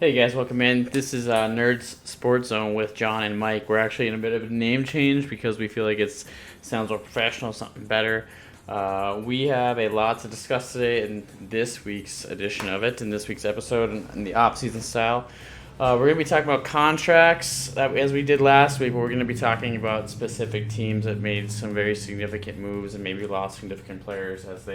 Hey guys, welcome in. This is Nerds Sports Zone with John and Mike. We're actually in a bit of a name change because we feel like it sounds more professional, something better. We have a lot to discuss today in this week's edition of it, in this week's episode, in the off-season style. We're going to be talking about contracts as we did last week, but we're going to be talking about specific teams that made some very significant moves and maybe lost significant players as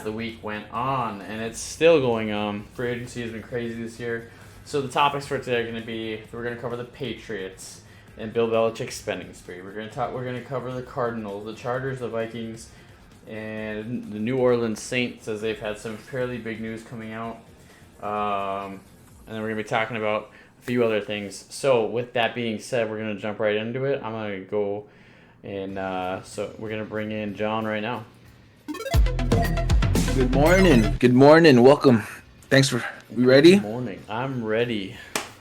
the week went on, and it's still going on. Free agency has been crazy this year. So the topics for today are going to be: we're going to cover the Patriots and Bill Belichick's spending spree. We're going to cover the Cardinals, the Chargers, the Vikings, and the New Orleans Saints, as they've had some fairly big news coming out. And then we're going to be talking about a few other things. So with that being said, we're going to jump right into it. I'm going to go and so we're going to bring in John right now. Good morning. Good morning. Welcome. Thanks for. We ready? Good morning. I'm ready.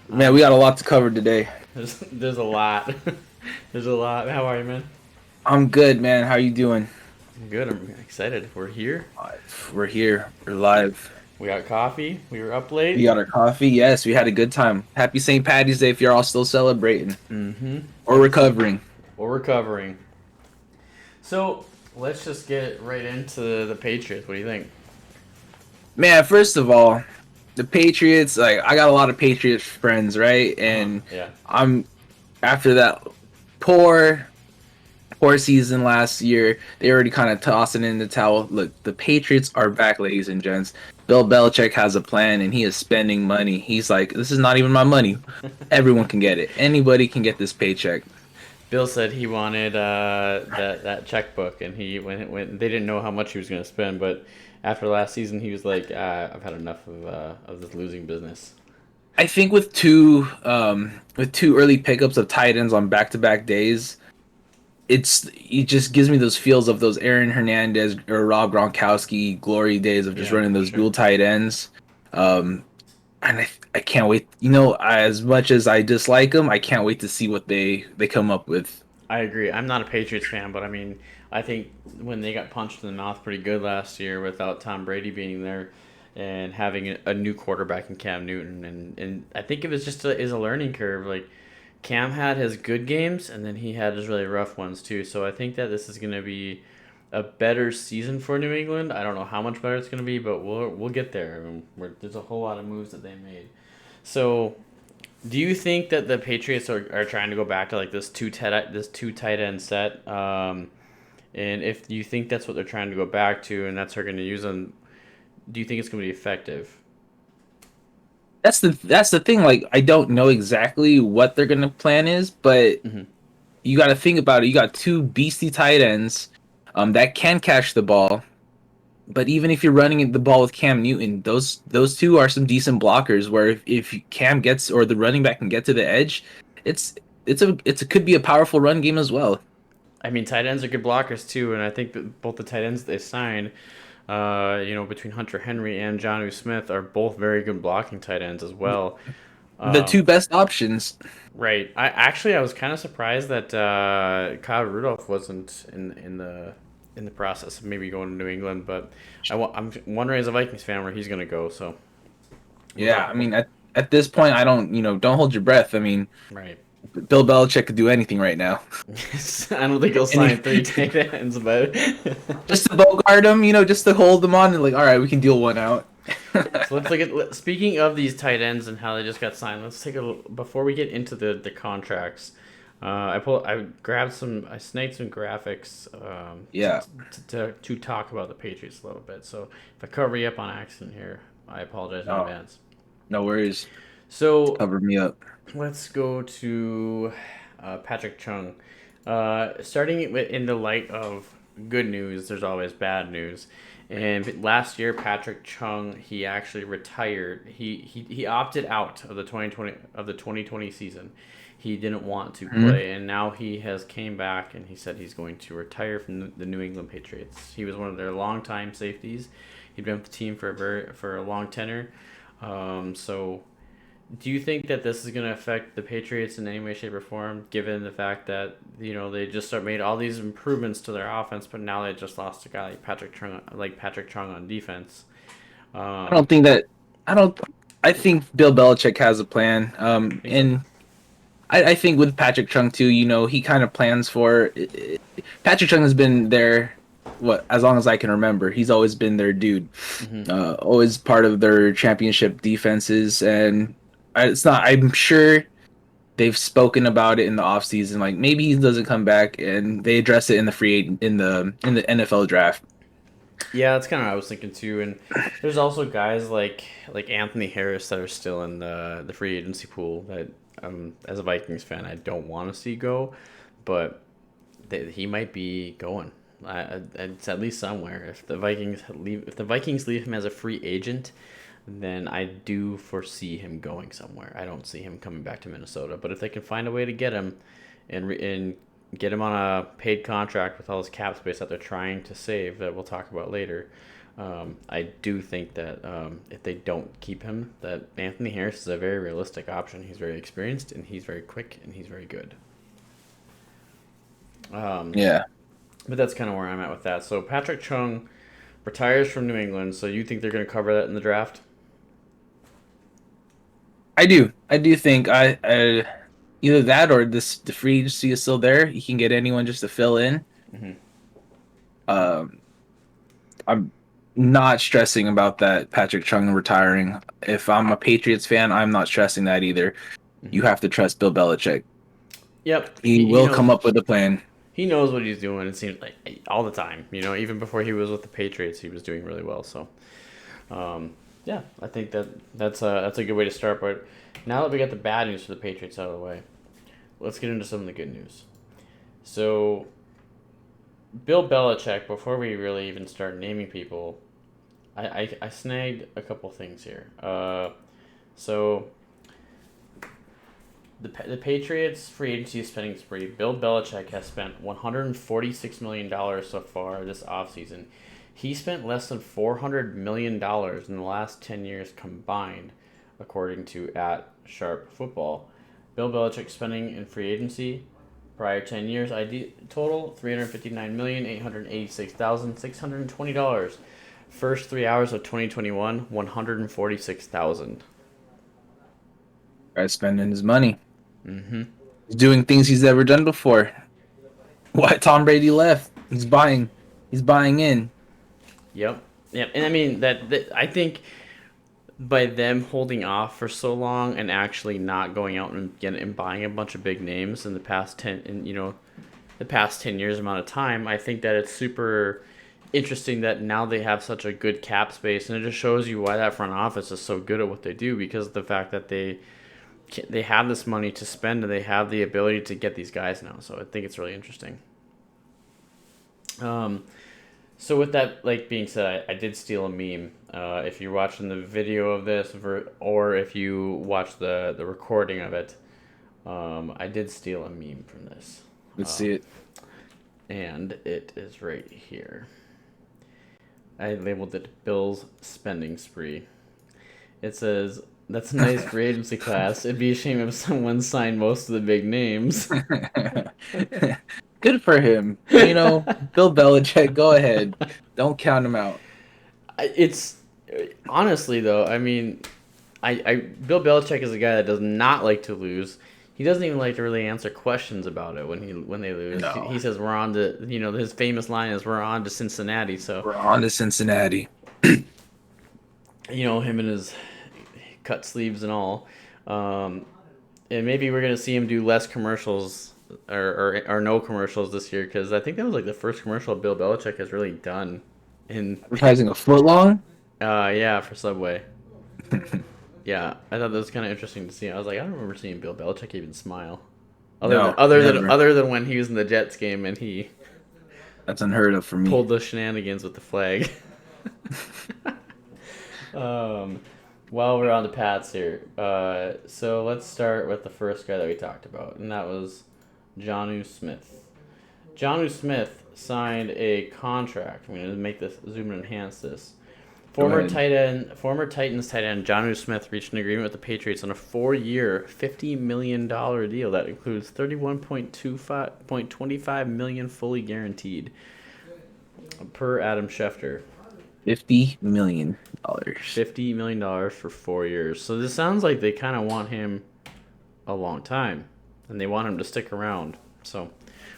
Man, we got a lot to cover today. There's a lot. There's a lot. How are you, man? I'm good, man. How are you doing? I'm good. I'm excited. We're here. We're here. We're live. We got coffee. We were up late. We got our coffee. Yes, we had a good time. Happy St. Patty's Day if you're all still celebrating. Mm-hmm. Or recovering. So let's just get right into the Patriots. What do you think? Man, first of all, the Patriots, like, I got a lot of Patriots friends, right? And Yeah. I'm after that poor season last year, they already kind of tossing in the towel. Look, the Patriots are back, ladies and gents. Bill Belichick has a plan, and he is spending money. He's like, this is not even my money. Everyone can get it. Anybody can get this paycheck. Bill said he wanted that checkbook, and when they didn't know how much he was going to spend, but after last season, he was like, I've had enough of this losing business. I think with two early pickups of tight ends on back-to-back days, it just gives me those feels of those Aaron Hernandez or Rob Gronkowski glory days of just running those dual tight ends. And I can't wait. You know, as much as I dislike them, I can't wait to see what they come up with. I agree. I'm not a Patriots fan, but I mean, I think when they got punched in the mouth pretty good last year without Tom Brady being there and having a new quarterback in Cam Newton, and I think it was just is a learning curve. Like Cam had his good games, and then he had his really rough ones too. So I think that this is going to be a better season for New England. I don't know how much better it's going to be, but we'll get there. I mean, there's a whole lot of moves that they made. So do you think that the Patriots are trying to go back to like this two tight end set? And if you think that's what they're trying to go back to, and that's how they're going to use them, do you think it's going to be effective? That's the thing. Like, I don't know exactly what they're gonna plan is, but Mm-hmm. you got to think about it. You got two beastie tight ends, that can catch the ball. But even if you're running the ball with Cam Newton, those two are some decent blockers. Where if Cam gets or the running back can get to the edge, it's could be a powerful run game as well. I mean, tight ends are good blockers too, and I think that both the tight ends they signed, between Hunter Henry and Jonnu Smith, are both very good blocking tight ends as well. The Um, two best options. right. I was kind of surprised that Kyle Rudolph wasn't in the process of maybe going to New England, but I'm wondering as a Vikings fan where he's going to go. So we'll Yeah, talk I about mean, at this point, I don't hold your breath. I mean, right. Bill Belichick could do anything right now. I don't think he'll And sign three tight ends, but just to bogart him, just to hold them on and like, all right, we can deal one out. so let's look at. Speaking of these tight ends and how they just got signed, let's take a before we get into the contracts. I snaked some graphics Yeah. to talk about the Patriots a little bit. So if I cover you up on accident here, I apologize in Oh, advance. no worries. So Cover me up. let's go to Patrick Chung. Starting in the light of good news, there's always bad news. And last year, Patrick Chung, he actually retired. He opted out of the 2020 season. He didn't want to play, and now he has came back and he said he's going to retire from the New England Patriots. He was one of their longtime safeties. He'd been with the team for a long tenure. So do you think that this is going to affect the Patriots in any way, shape, or form, given the fact that they just made all these improvements to their offense, but now they just lost a guy like Patrick Chung on defense? I don't think that. I don't. I think Bill Belichick has a plan. I think so. And I think with Patrick Chung too, he kind of plans for. Patrick Chung has been there, what, as long as I can remember. He's always been their dude, Hmm. always part of their championship defenses, and it's not. I'm sure they've spoken about it in the offseason. Like maybe he doesn't come back, and they address it in the in the NFL draft. Yeah, that's kind of what I was thinking too. And there's also guys like Anthony Harris that are still in the free agency pool that, as a Vikings fan, I don't want to see go, but he might be going. It's at least somewhere. If the Vikings leave him as a free agent, then I do foresee him going somewhere. I don't see him coming back to Minnesota. But if they can find a way to get him, and get him on a paid contract with all his cap space that they're trying to save, that we'll talk about later, I do think that, if they don't keep him, that Anthony Harris is a very realistic option. He's very experienced, and he's very quick, and he's very good. Yeah, But that's kind of where I'm at with that. So Patrick Chung retires from New England. So you think they're going to cover that in the draft? I do. I do think I either that or the free agency is still there. You can get anyone just to fill in. Mm-hmm. Um, I'm not stressing about that Patrick Chung retiring. If I'm a Patriots fan, I'm not stressing that either. You Mm-hmm. have to trust Bill Belichick. Yep, He he will come knows. up with a plan. He knows what he's doing. It seems like all the time. Even before he was with the Patriots, he was doing really well. So, um, yeah, I think that's a good way to start. But now that we got the bad news for the Patriots out of the way, let's get into some of the good news. So, Bill Belichick. Before we really even start naming people, I snagged a couple things here. So the Patriots free agency spending spree. Bill Belichick has spent $146 million so far this offseason. He spent less than $400 million in the last 10 years combined, according to at Sharp Football. Bill Belichick spending in free agency prior 10 years ID total $359,886,620. First 3 hours of 2021, 146,000. Guy's spending his money. Mm-hmm. He's doing things he's never done before. Why Tom Brady left? He's buying. He's buying in. Yep. Yep. And I mean that I think by them holding off for so long and actually not going out and buying a bunch of big names in the past 10 and the past 10 years amount of time, I think that it's super interesting that now they have such a good cap space, and it just shows you why that front office is so good at what they do, because of the fact that they have this money to spend, and they have the ability to get these guys now. So I think it's really interesting. So with that being said, I did steal a meme. If you're watching the video of this, or if you watch the recording of it, I did steal a meme from this, Let's see it. and it is right here. I labeled it Bill's spending spree. It says, "That's a nice free agency class. It'd be a shame if someone signed most of the big names." Good for him. Bill Belichick, go ahead. Don't count him out. It's honestly though. I mean, Bill Belichick is a guy that does not like to lose. He doesn't even like to really answer questions about it when they lose. No. He says we're on to his famous line is we're on to Cincinnati. So We're on to Cincinnati. him and his cut sleeves and all. And maybe we're gonna see him do less commercials or no commercials this year, because I think that was like the first commercial Bill Belichick has really done. In Advertising a foot long? yeah, for Subway. Yeah, I thought that was kind of interesting to see. I was like, I don't remember seeing Bill Belichick even smile, No, other than never. other than when he was in the Jets game and he That's unheard of for me. pulled the shenanigans with the flag. While we're on the Pats here, so let's start with the first guy that we talked about, and that was Jonnu Smith. Jonnu Smith signed a contract. I'm going to make this zoom and enhance this. Former Titans tight end Jonnu Smith reached an agreement with the Patriots on a 4-year, $50 million deal that includes $31.25 million fully guaranteed, per Adam Schefter. $50 million. $50 million for 4 years. So this sounds like they kind of want him a long time, and they want him to stick around. So,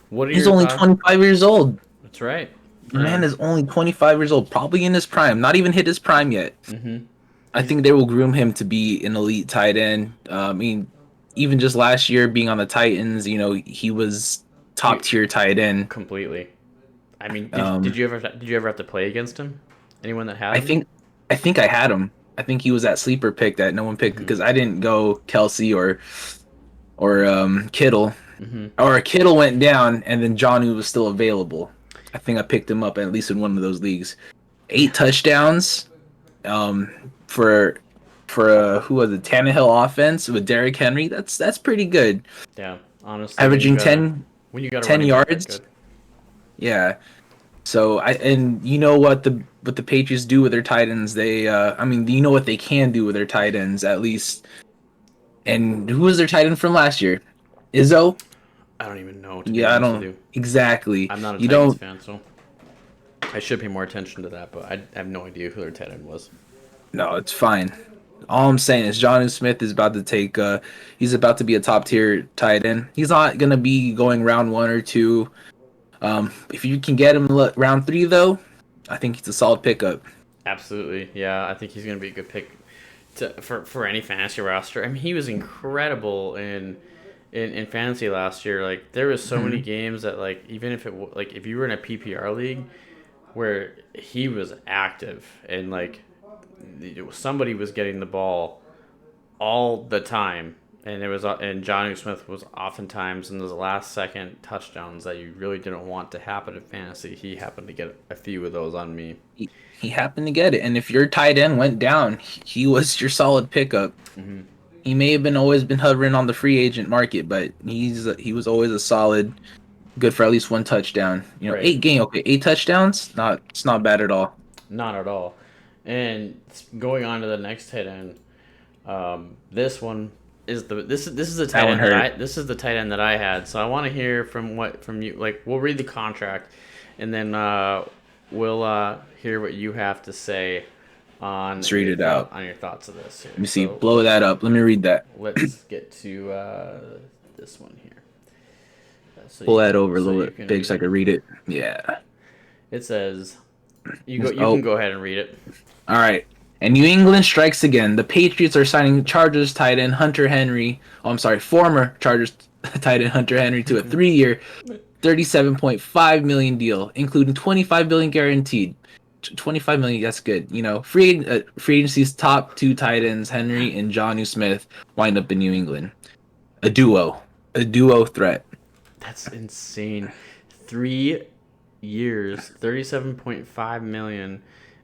what are He's your only thoughts? 25 years old. That's right. The man is only 25 years old, probably in his prime. Not even hit his prime yet. Mm-hmm. I think they will groom him to be an elite tight end. I mean, even just last year being on the Titans, he was top tier tight end. Completely. I mean, Um, did you ever have to play against him? Anyone that had I him? think I think I had him. I think he was that sleeper pick that no one picked because I didn't go Kelsey or Kittle. Mm-hmm. Or Kittle went down and then Johnny was still available. I think I picked him up at least in one of those leagues. 8 touchdowns. For who was it, Tannehill offense with Derrick Henry, that's pretty good. Yeah, honestly, Averaging when you got a 10 running back that yards. good. Yeah. So you know what the Patriots do with their tight ends? They I mean, you know what they can do with their tight ends at least. And who was their tight end from last year? Izzo? I don't even know, to be Yeah, I honest with don't you. exactly. I'm not a You Titans don't fan, so I should pay more attention to that. But I have no idea who their tight end was. No, it's fine. All I'm saying is Jonnu Smith is about to take he's about to be a top tier tight end. He's not gonna be going round 1 or 2. If you can get him round 3 though, I think he's a solid pickup. Absolutely, yeah. I think he's gonna be a good pick for any fantasy roster. I mean, he was incredible in fantasy last year. Like there was so many games that like even if if you were in a PPR league where he was active and like somebody was getting the ball all the time, and Johnny Smith was oftentimes in those last second touchdowns that you really didn't want to happen in fantasy. He happened to get a few of those on me. He happened to get it, and if your tight end went down, he was your solid pickup. Mm-hmm. He may have always been hovering on the free agent market, but he was always a solid, good for at least 1 touchdown. Right. 8 touchdowns, it's not bad at all. Not at all. And going on to the next tight end, this one is this is the tight end this is the tight end that I had. So I want to hear from you. Like we'll read the contract, and then we'll hear what you have to say on. Let's read it out. On your thoughts of this. Here. Let me see. Blow that up. Let me read that. Let's get to this one here. Pull that over a little bit big so I can read it. Yeah. It says, You can go ahead and read it. All right. And New England strikes again. The Patriots are signing Chargers tight end Hunter Henry. Oh, I'm sorry, former Chargers tight end Hunter Henry to a 3-year, $37.5 million deal, including $25 million guaranteed. $25 million, that's good. Free agency's top 2 tight ends, Henry and Jonnu Smith, wind up in New England. A duo threat. That's insane. 3 years, $37.5 million,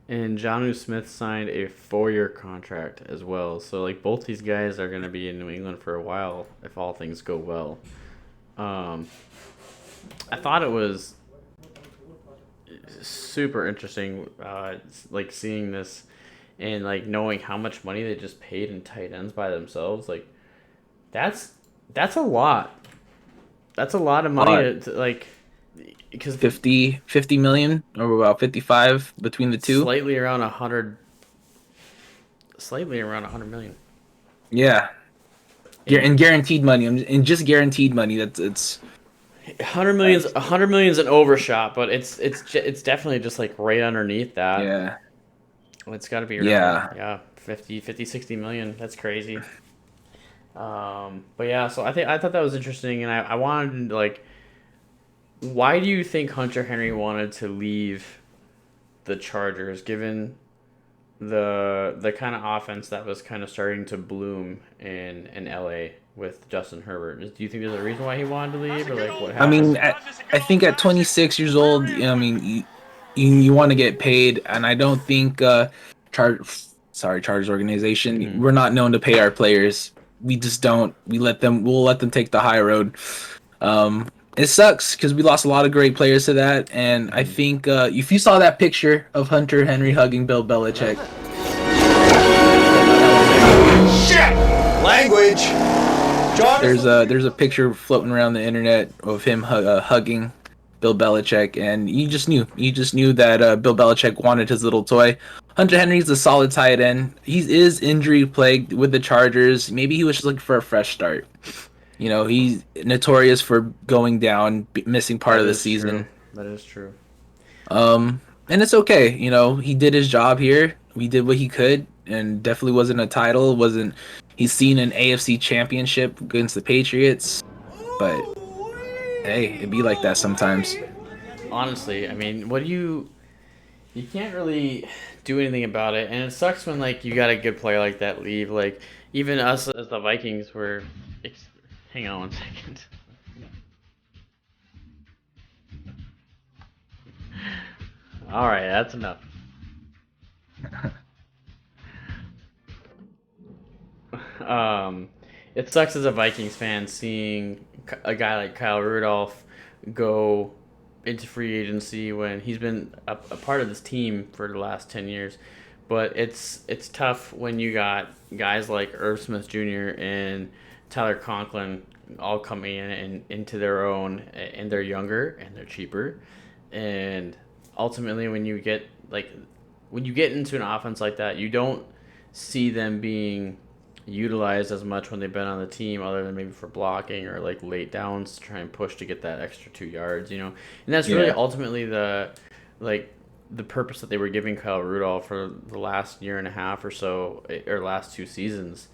and Jonnu Smith signed a 4-year contract as well. So like both these guys are going to be in New England for a while if all things go well. I thought it was super interesting, like seeing this and like knowing how much money they just paid in tight ends by themselves. Like that's a lot. That's a lot of money to like. Because 50 million or about 55 between the two. Slightly around 100 million. Yeah. And guaranteed money. And just guaranteed money. It's 100 million's an overshot, but it's definitely just like right underneath that. Yeah. It's got to be around, 50 60 million. That's crazy. But yeah, so I thought that was interesting, and I wanted to, like, why do you think Hunter Henry wanted to leave the Chargers, given the kind of offense that was kind of starting to bloom in LA with Justin Herbert? Do you think there's a reason why he wanted to leave, or like what happened? I mean, I think at 26 years old, I mean, you want to get paid, and I don't think Chargers organization, Mm-hmm. we're not known to pay our players. We just don't. We'll let them take the high road. It sucks because we lost a lot of great players to that, and I think if you saw that picture of Hunter Henry hugging Bill Belichick, shit, language. John, there's a picture floating around the internet of him hugging Bill Belichick, and you just knew that Bill Belichick wanted his little toy. Hunter Henry's a solid tight end. He is injury plagued with the Chargers. Maybe he was just looking for a fresh start. He's notorious for going down, missing part of the season. That is true. And it's okay. He did his job here. We did what he could, and definitely wasn't a title. Wasn't He's seen an AFC championship against the Patriots, but hey, it'd be like that sometimes. Honestly, I mean, you can't really do anything about it, and it sucks when you got a good player like that leave. Even us as the Vikings were. Hang on 1 second. All right, that's enough. It sucks as a Vikings fan seeing a guy like Kyle Rudolph go into free agency when he's been a part of this team for the last 10 years. But it's tough when you got guys like Irv Smith Jr. and Tyler Conklin all coming in and into their own, and they're younger and they're cheaper. And ultimately, when you get into an offense like that, you don't see them being utilized as much when they've been on the team, other than maybe for blocking or late downs to try and push to get that extra 2 yards, and that's really ultimately the purpose that they were giving Kyle Rudolph for the last year and a half or so, or last 2 seasons,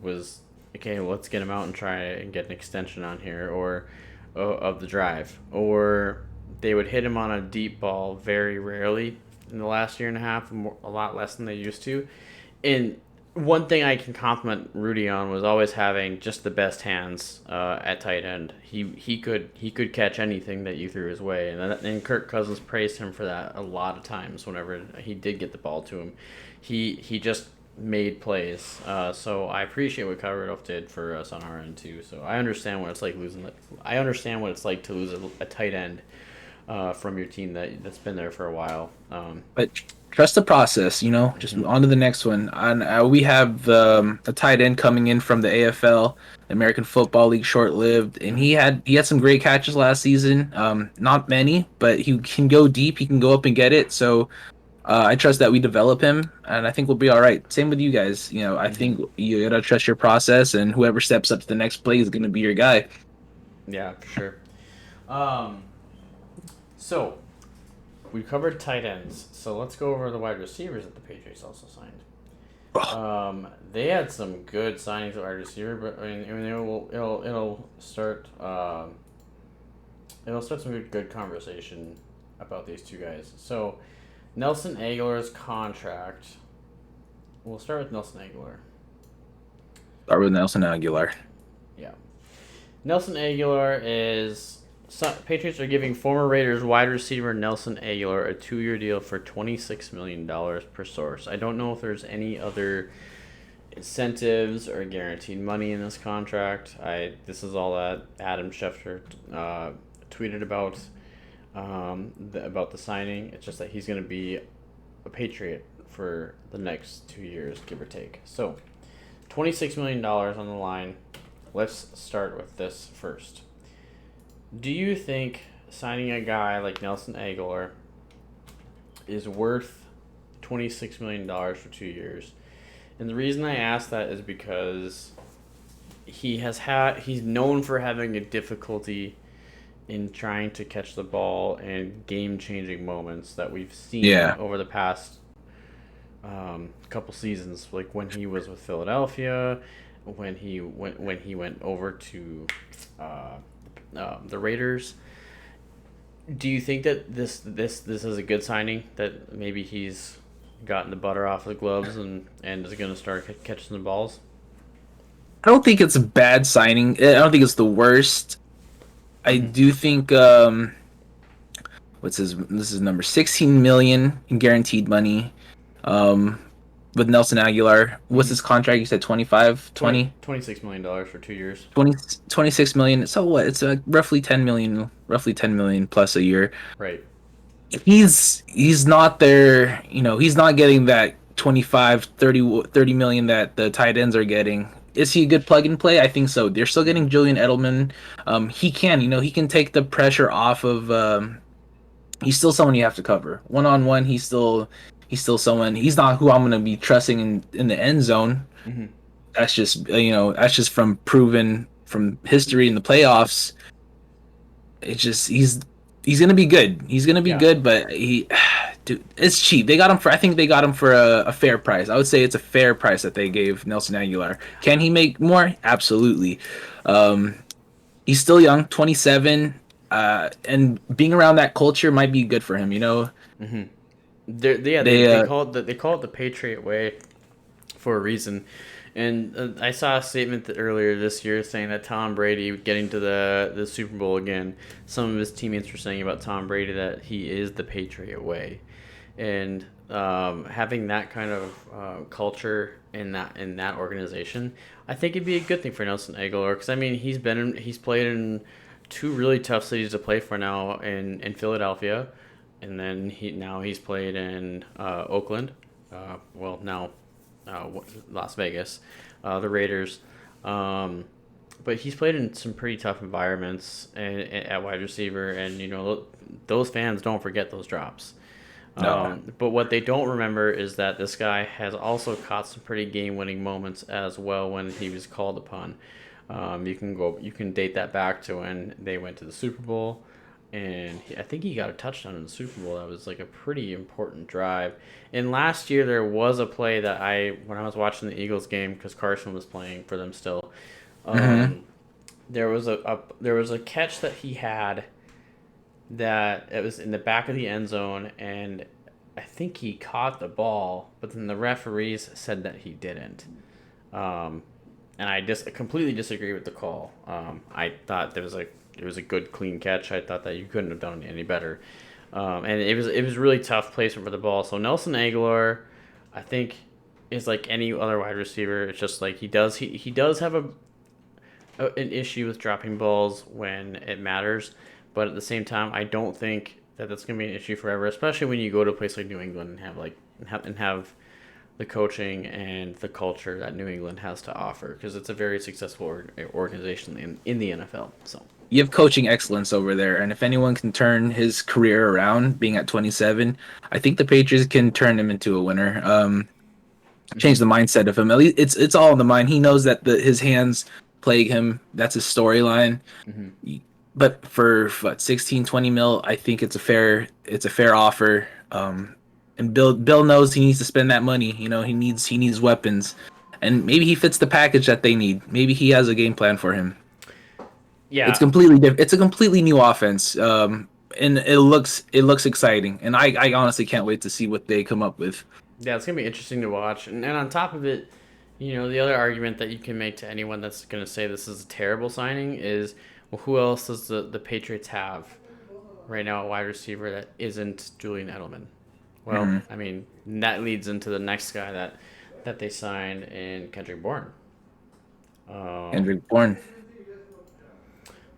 was okay. Let's get him out and try and get an extension on here, or of the drive, or they would hit him on a deep ball very rarely in the last year and a half, a lot less than they used to, and one thing I can compliment Rudy on was always having just the best hands at tight end. He could catch anything that you threw his way, and Kirk Cousins praised him for that a lot of times. Whenever he did get the ball to him, he just made plays. So I appreciate what Kyle Rudolph did for us on our end too. So I understand what it's like losing. I understand what it's like to lose a tight end from your team that's been there for a while. But trust the process, just on to the next one. And we have a tight end coming in from the AFL, American Football League, short-lived, and he had some great catches last season. Not many, but he can go deep. He can go up and get it. So I trust that we develop him, and I think we'll be all right. Same with you guys. I think you gotta trust your process, and whoever steps up to the next play is gonna be your guy. Yeah, for sure. So we covered tight ends, so let's go over the wide receivers that the Patriots also signed. They had some good signings at wide receiver, but I mean it'll start some good conversation about these two guys. So Nelson Aguilar's contract. We'll start with Nelson Aguilar. Start with Nelson Aguilar. Yeah, Nelson Aguilar is. Patriots are giving former Raiders wide receiver Nelson Aguilar a 2-year deal for $26 million per source. I don't know if there's any other incentives or guaranteed money in this contract. This is all that Adam Schefter tweeted about the signing. It's just that he's going to be a Patriot for the next 2 years, give or take. So, $26 million on the line. Let's start with this first. Do you think signing a guy like Nelson Aguilar is worth $26 million for 2 years? And the reason I ask that is because he's known for having a difficulty in trying to catch the ball in game-changing moments that we've seen over the past couple seasons, like when he was with Philadelphia, when he went over to the Raiders. Do you think that this is a good signing, that maybe he's gotten the butter off the gloves and is going to start catching the balls? I don't think it's a bad signing. I don't think it's the worst. I do think this is number 16 million in guaranteed money. With Nelson Aguilar, what's his contract? You said 20? $26 million for 2 years. 26 million. So what? It's roughly 10 million plus a year. Right. He's not there, he's not getting that 25, 30 million that the tight ends are getting. is he a good plug and play? I think so. They're still getting Julian Edelman. He can, he can take the pressure off of. He's still someone you have to cover 1-on-1. He's still someone. He's not who I'm going to be trusting in the end zone. Mm-hmm. That's just that's just from proven from history in the playoffs. It's just he's gonna be good. He's gonna be good, but dude, it's cheap. I think they got him for a fair price. I would say it's a fair price that they gave Nelson Aguilar. Can he make more? Absolutely. He's still young, 27, and being around that culture might be good for him. Mm-hmm. They call it the Patriot way for a reason. And I saw a statement earlier this year saying that Tom Brady getting to the Super Bowl again, some of his teammates were saying about Tom Brady that he is the Patriot way. And having that kind of culture in that organization, I think it'd be a good thing for Nelson Aguilar, because I mean he's played in two really tough cities to play for now in Philadelphia, and then he's played in Oakland, Las Vegas, the Raiders, but he's played in some pretty tough environments at wide receiver, and those fans don't forget those drops. No. But what they don't remember is that this guy has also caught some pretty game-winning moments as well when he was called upon. You can date that back to when they went to the Super Bowl, and I think he got a touchdown in the Super Bowl. That was like a pretty important drive. And last year there was a play that when I was watching the Eagles game, because Carson was playing for them still, there was a catch that he had that it was in the back of the end zone, and I think he caught the ball, but then the referees said that he didn't. And I just completely disagree with the call. I thought it was a good, clean catch. I thought that you couldn't have done any better. And it was really tough placement for the ball. So Nelson Aguilar, I think, is like any other wide receiver. It's just like he does have an issue with dropping balls when it matters. But at the same time, I don't think that that's going to be an issue forever, especially when you go to a place like New England and have the coaching and the culture that New England has to offer, because it's a very successful organization in the NFL. So you have coaching excellence over there, and if anyone can turn his career around, being at 27, I think the Patriots can turn him into a winner. Change the mindset of him. At least it's all in the mind. He knows that his hands plague him. That's his storyline. Mm-hmm. But for 16, 20 mil, I think it's a fair offer. And Bill knows he needs to spend that money. He needs weapons, and maybe he fits the package that they need. Maybe he has a game plan for him. Yeah, it's completely different. It's a completely new offense, and it looks exciting. And I honestly can't wait to see what they come up with. Yeah, it's gonna be interesting to watch. And on top of it, the other argument that you can make to anyone that's gonna say this is a terrible signing is, well, who else does the Patriots have right now, a wide receiver that isn't Julian Edelman? Well, I mean, that leads into the next guy that they signed in Kendrick Bourne. Kendrick Bourne.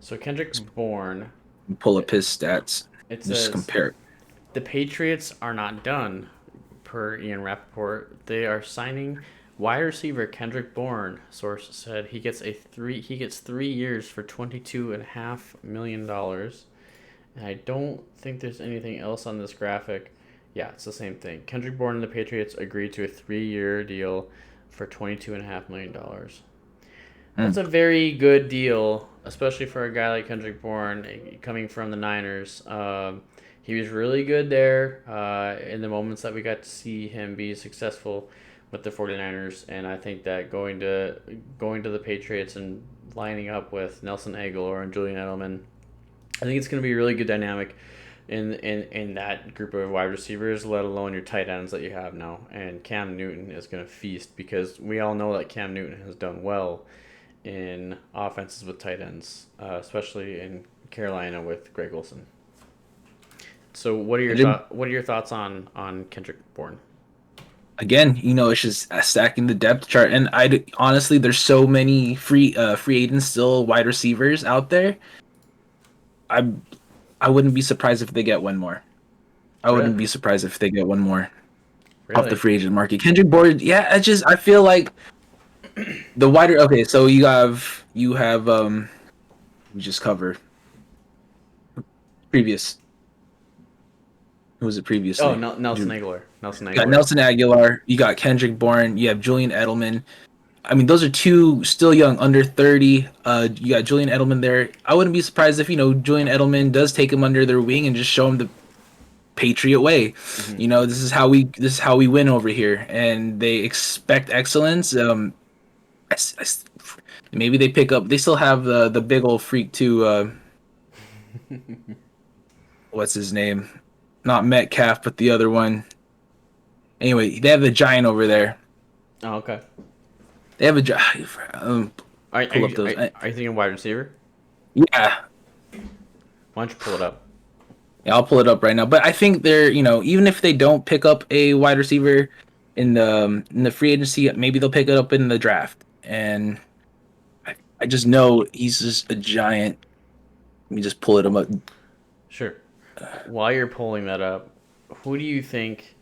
So Kendrick Bourne. Pull up his stats. It says, just compare it. The Patriots are not done, per Ian Rappaport. They are signing wide receiver Kendrick Bourne. Source said he gets 3 years for $22.5 million. And I don't think there's anything else on this graphic. Yeah, it's the same thing. Kendrick Bourne and the Patriots agreed to a 3-year deal for $22.5 million. That's a very good deal, especially for a guy like Kendrick Bourne coming from the Niners. He was really good there in the moments that we got to see him be successful with the 49ers, and I think that going to the Patriots and lining up with Nelson Aguilar and Julian Edelman, I think it's going to be a really good dynamic in that group of wide receivers, let alone your tight ends that you have now. And Cam Newton is going to feast, because we all know that Cam Newton has done well in offenses with tight ends, especially in Carolina with Greg Olsen. So what are your thoughts on Kendrick Bourne? Again, it's just stacking the depth chart, and honestly, there's so many free agents still, wide receivers out there. I wouldn't be surprised if they get one more. I wouldn't be surprised if they get one more off the free agent market. Kendrick Bourne, yeah, I feel like The wider. Okay, so you have we just covered previous. Who was it Oh, previously? Nelson Aguilar. Nelson You got Aguilar. Nelson Aguilar. You got Kendrick Bourne. You have Julian Edelman. I mean, those are two still young, under 30. You got Julian Edelman there. I wouldn't be surprised if Julian Edelman does take him under their wing and just show him the Patriot way. Hmm. This is how we win over here, and they expect excellence. I s- Maybe they pick up. They still have the big old freak too. What's his name? Not Metcalf, but the other one. Anyway, they have the giant over there. Oh, okay. They have a giant. Are Pull up you those. are you thinking wide receiver? Yeah, Why don't you pull it up? yeah, I'll pull it up right now. But I think they're, even if they don't pick up a wide receiver in the free agency, maybe they'll pick it up in the draft. And I just know he's just a giant. Let me just pull it up. Sure. While you're pulling that up, who do you think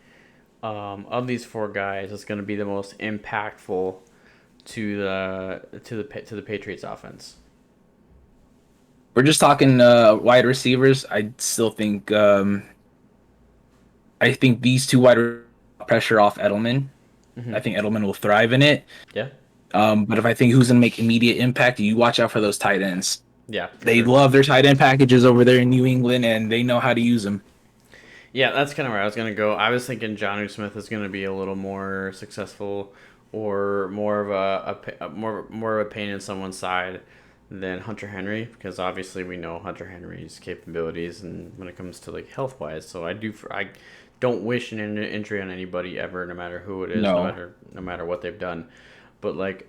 of these four guys is going to be the most impactful to the Patriots offense? We're just talking wide receivers. I think these two pressure off Edelman. Hmm. I think Edelman will thrive in it. Yeah. But if I think who's going to make immediate impact, you watch out for those tight ends. Yeah, for They sure. love their tight end packages over there in New England, and they know how to use them. Yeah, that's kind of where I was gonna go. I was thinking Johnu Smith is gonna be a little more successful, or more of more of a pain in someone's side than Hunter Henry, because obviously we know Hunter Henry's capabilities and when it comes to like health wise. So I don't wish an injury on anybody ever, no matter who it is, No. no matter what they've done. But like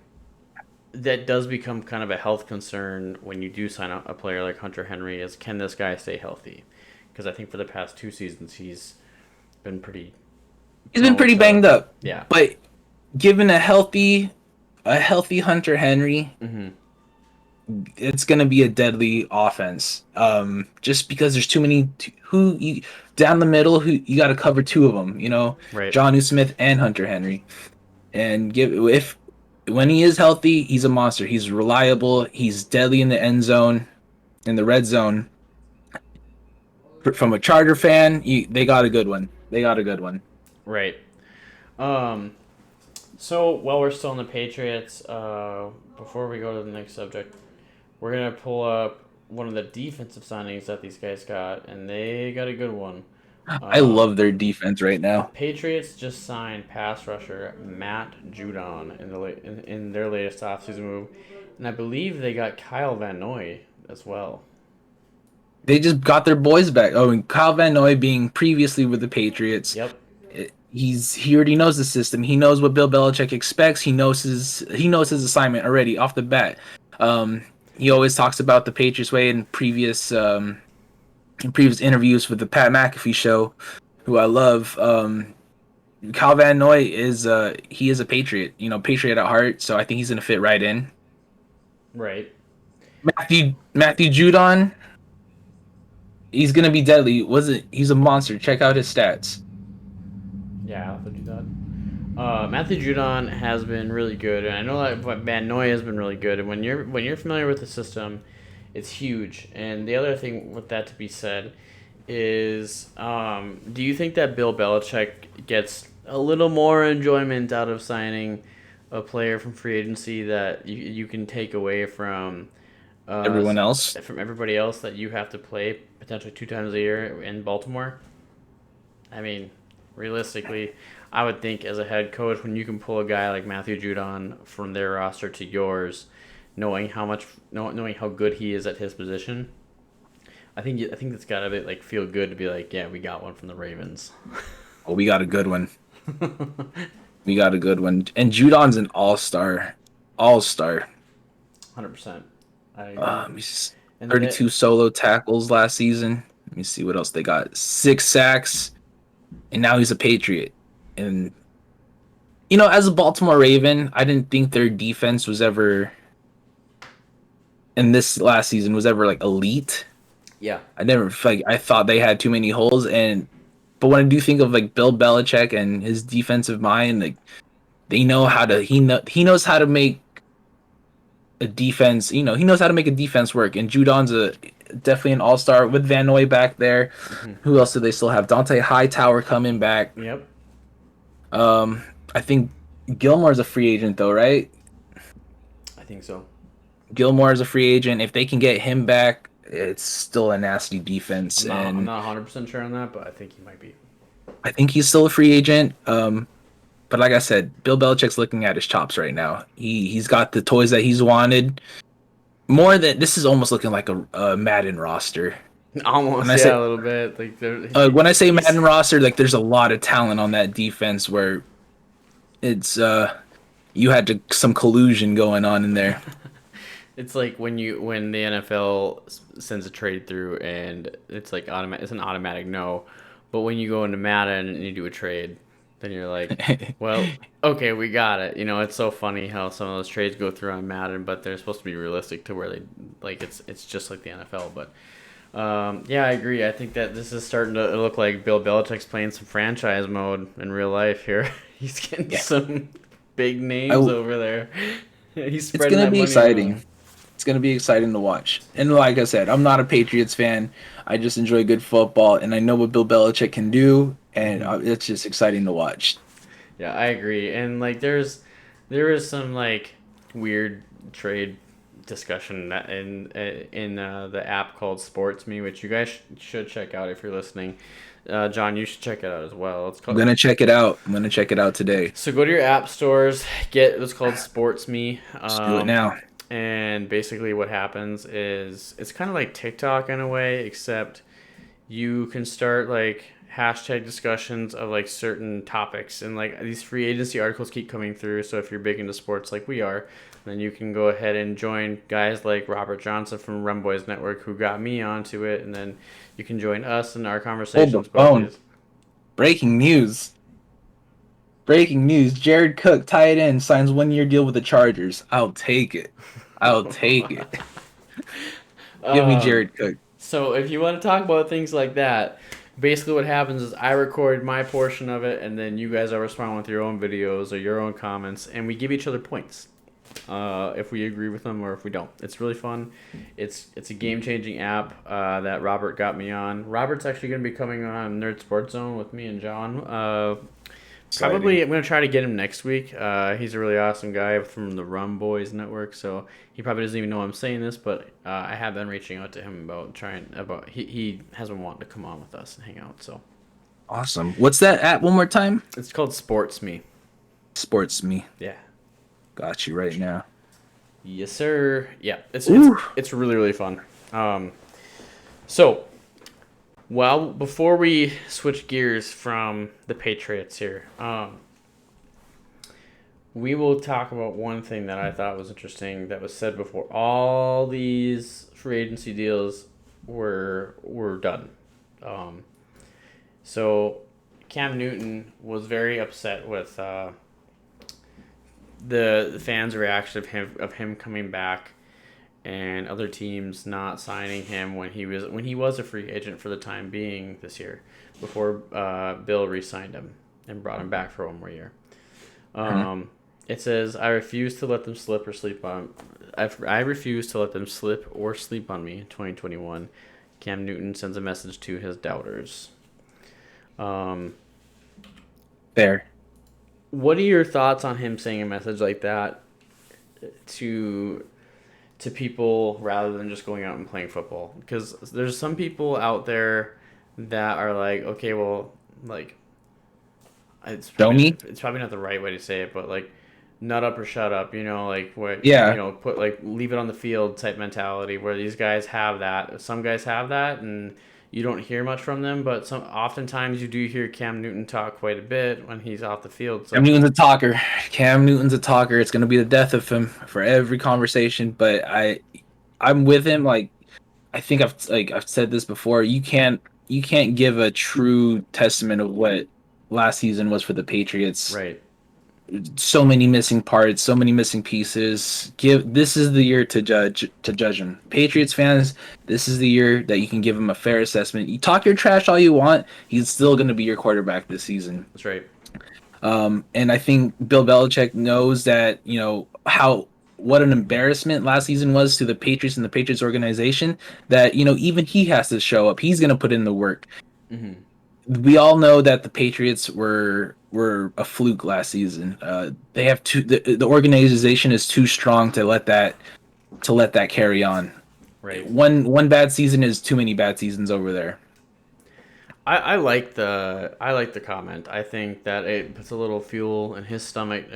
that does become kind of a health concern when you do sign a player like Hunter Henry. Is can this guy stay healthy? Because I think for the past 2 seasons he's been pretty He's been prone pretty to. banged up, Yeah. but given a healthy Hunter Henry, Hmm. it's gonna be a deadly offense. Just because there's too many who you down the middle who you got to cover two of them. Right. John Smith and Hunter Henry, and give if when he is healthy, he's a monster. He's reliable. He's deadly in the end zone, in the red zone. From a Charger fan, they got a good one. They got a good one. Right. Um. So while we're still in the Patriots, before we go to the next subject, we're gonna pull up one of the defensive signings that these guys got, and they got a good one. I love their defense right The now. Patriots just signed pass rusher Matt Judon in their latest offseason move, and I believe they got Kyle Van Noy as well. They just got their boys back. Oh, and Kyle Van Noy being previously with the Patriots, Yep. he already knows the system. He knows what Bill Belichick expects. He knows his assignment already off the bat. He always talks about the Patriots way in previous interviews with the Pat McAfee show, who I love. Kyle Van Noy he is a Patriot, Patriot at heart. So I think he's gonna fit right in. Right. Matthew Judon, he's gonna be deadly. He's a monster. Check out his stats. Yeah, I'll have to do that. Matthew Judon has been really good, and I know that Van Noy has been really good. And when you're familiar with the system, it's huge. And the other thing with that to be said is, do you think that Bill Belichick gets a little more enjoyment out of signing a player from free agency that you can take away Everyone else. from everybody else that you have to play potentially 2 times a year in Baltimore? I mean, realistically, I would think as a head coach, when you can pull a guy like Matthew Judon from their roster to yours, knowing how good he is at his position, I think it's gotta be like feel good to be like, yeah, we got one from the Ravens. Oh, we got a good one. We got a good one. And Judon's an all-star. All-star. 100%. I agree. He's And then 32 solo tackles last season. Let me see what else they got. 6 sacks. And now he's a Patriot. And, as a Baltimore Raven, I didn't think their defense was ever, in this last season, was ever, like, elite. yeah, I thought they had too many holes. But when I do think of, like, Bill Belichick and his defensive mind, like, They know how to. He knows how to make a defense. He knows how to make a defense work. And Judon's definitely an all-star with Van Noy back there. Mhm. Who else do they still have? Dante Hightower coming back. Yep. I think Gilmore's a free agent though, right? I think so. Gilmore is a free agent. If they can get him back, it's still a nasty defense. I'm And not 100% sure on that, but I think he might be. I think he's still a free agent. But like I said, Bill Belichick's looking at his chops right now. He's got the toys that he's wanted. More than this is almost looking like a Madden roster. Almost, When I say a little bit. Like when I say Madden roster, like there's a lot of talent on that defense where it's you had some collusion going on in there. It's like when the NFL sends a trade through and it's like it's an automatic no, but when you go into Madden and you do a trade, then you're like, well, okay, we got it. It's so funny how some of those trades go through on Madden, but they're supposed to be realistic to where they like it's just like the NFL. But yeah, I agree. I think that this is starting to look like Bill Belichick's playing some franchise mode in real life here. He's getting some big names over there. He's It's spreading gonna that be money exciting. around. It's going to be exciting to watch. And like I said, I'm not a Patriots fan. I just enjoy good football, and I know what Bill Belichick can do, and it's just exciting to watch. Yeah, I agree. And like there is some like weird trade discussion in the app called Sports Me, which you guys should check out if you're listening. John, you should check it out as well. It's I'm called going to check it out. I'm going to check it out today. So go to your app stores, get what's called Sports Me. Let's do it now. And basically what happens is it's kind of like TikTok in a way, except you can start like hashtag discussions of like certain topics, and like these free agency articles keep coming through. So if you're big into sports like we are, then you can go ahead and join guys like Robert Johnson from Rum Boys Network who got me onto it, and then you can join us in our conversations. Boone. Breaking news. Breaking news. Jared Cook, tight end, signs 1-year deal with the Chargers. I'll take it. I'll take it. Give me Jared Cook. So if you want to talk about things like that, basically what happens is I record my portion of it, and then you guys are responding with your own videos or your own comments, and we give each other points if we agree with them or if we don't. It's really fun. It's a game-changing app that Robert got me on. Robert's actually going to be coming on Nerd Sports Zone with me and John. Probably I'm going to try to get him next week. He's a really awesome guy from the Rum Boys Network, so he probably doesn't even know I'm saying this, but I have been reaching out to him about he has been wanting to come on with us and hang out. So awesome. What's that app one more time? it's called Sports Me. Sports Me. Yeah. Got you right now. Yes, sir. Yeah, it's really, really fun. So, well, before we switch gears from the Patriots here, we will talk about one thing that I thought was interesting that was said before all these free agency deals were done. So, Cam Newton was very upset with the fans' reaction of him coming back and other teams not signing him when he was a free agent for the time being this year before Bill re-signed him and brought him back for one more year. It says, I refuse to let them slip or sleep on me in 2021. Cam Newton sends a message to his doubters. Fair. What are your thoughts on him saying a message like that to people rather than just going out and playing football? Because there's some people out there that are like, okay, well, like, it's probably not the right way to say it, but like, nut up or shut up, like what, put like leave it on the field type mentality where these guys have that. Some guys have that, and you don't hear much from them, but oftentimes you do hear Cam Newton talk quite a bit when he's off the field. So. Cam Newton's a talker. It's gonna be the death of him for every conversation. But I'm with him. Like, I think I've said this before. You can't give a true testament of what last season was for the Patriots. Right. So many missing parts, so many missing pieces. This is the year to judge him. Patriots fans, this is the year that you can give him a fair assessment. You talk your trash all you want, he's still going to be your quarterback this season. That's right. And I think Bill Belichick knows that, what an embarrassment last season was to the Patriots and the Patriots organization, that, even he has to show up. He's going to put in the work. Mm-hmm. We all know that the Patriots were a fluke last season. They have the organization is too strong to let that carry on. Right. One bad season is too many bad seasons over there. I like the comment. I think that it puts a little fuel in his stomach,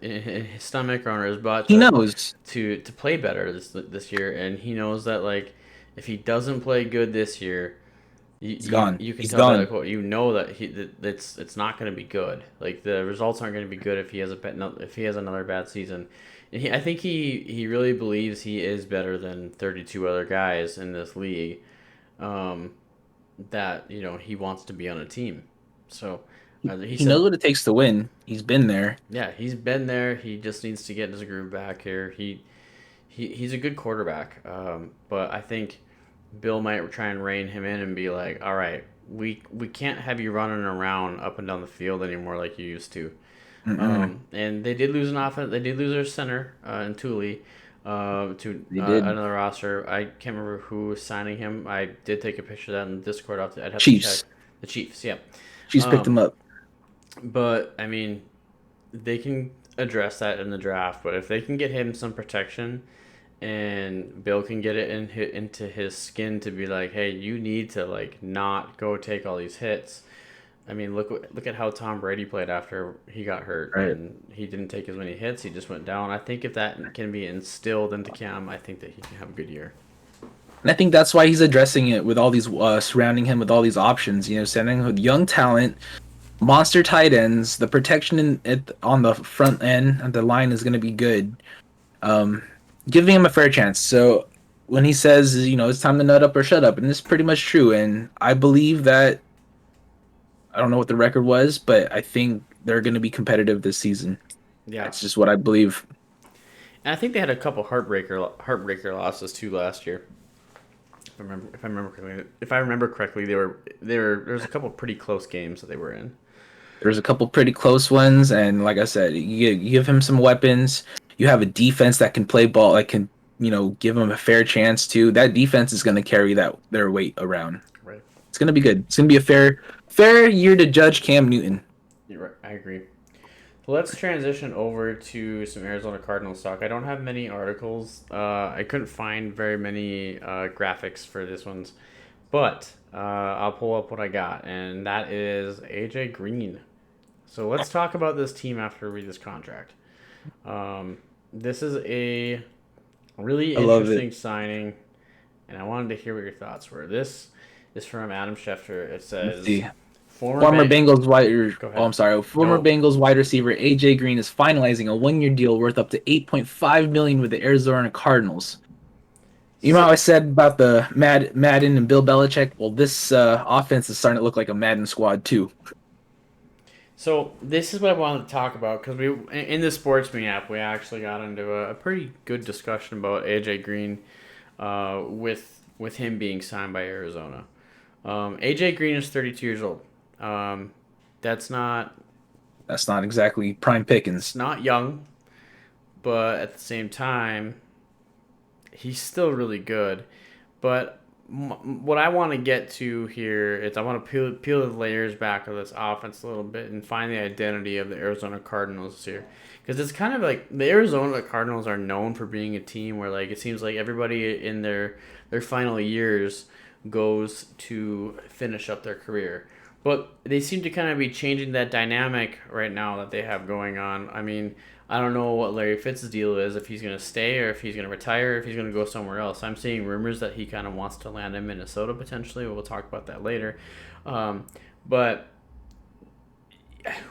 in his stomach or under his butt He knows. to play better this year, and he knows that like if he doesn't play good this year, you He's you, gone. you can He's tell by the gone. quote, that it's not going to be good. Like the results aren't going to be good if he has if he has another bad season. And I think he really believes he is better than 32 other guys in this league. Um, that he wants to be on a team. So he He knows said, what it takes to win. He's been there. yeah, he's been there. He just needs to get his groove back here. He's a good quarterback, but I think Bill might try and rein him in and be like, all right, we can't have you running around up and down the field anymore like you used to. Mm-mm. And they did lose an offense. They did lose their center in Thule to They did. another roster. I can't remember who was signing him. I did take a picture of that in Discord. I'd have to check. Chiefs. The Chiefs, yeah. Chiefs picked him Um, up. but I mean, they can address that in the draft. But if they can get him some protection, and Bill can get it into his skin to be like, hey, you need to like not go take all these hits. I mean, look at how Tom Brady played after he got hurt, Right. and he didn't take as many hits. He just went down. I think if that can be instilled into Cam, I think that he can have a good year. And I think that's why he's addressing it with all these, surrounding him with all these options. Sending him with young talent, monster tight ends. The protection on the front end of the line is going to be good. Giving him a fair chance. So when he says, it's time to nut up or shut up, and this is pretty much true. And I believe that, I don't know what the record was, but I think they're going to be competitive this season. Yeah, That's just what I believe. and I think they had a couple heartbreaker losses too last year. If I remember correctly, there was a couple pretty close games that they were in. There's a couple pretty close ones, and like I said, you give him some weapons. You have a defense that can play ball, that can, give him a fair chance too. That defense is going to carry their weight around. Right. It's going to be good. It's going to be a fair year to judge Cam Newton. You're right. I agree. So let's transition over to some Arizona Cardinals talk. I don't have many articles. I couldn't find very many graphics for this ones, but I'll pull up what I got, and that is AJ Green. So let's talk about this team after we read this contract. This is a really interesting signing, and I wanted to hear what your thoughts were. This is from Adam Schefter. It says Former Bengals Go ahead. I'm sorry. Former Bengals wide receiver AJ Green is finalizing a 1-year deal worth up to $8.5 million with the Arizona Cardinals. You know how I said about the Madden and Bill Belichick? Well, this offense is starting to look like a Madden squad too. So this is what I wanted to talk about because we in the Sports Me app we actually got into a pretty good discussion about AJ Green, with him being signed by Arizona. AJ Green is 32 years old. That's not exactly prime pickings. not young, but at the same time, he's still really good. But what I want to get to here is I want to peel the layers back of this offense a little bit and find the identity of the Arizona Cardinals here. Because it's kind of like the Arizona Cardinals are known for being a team where like it seems like everybody in their final years goes to finish up their career. But they seem to kind of be changing that dynamic right now that they have going on. I mean, I don't know what Larry Fitz's deal is, if he's going to stay or if he's going to retire, or if he's going to go somewhere else. I'm seeing rumors that he kind of wants to land in Minnesota potentially. We'll talk about that later. But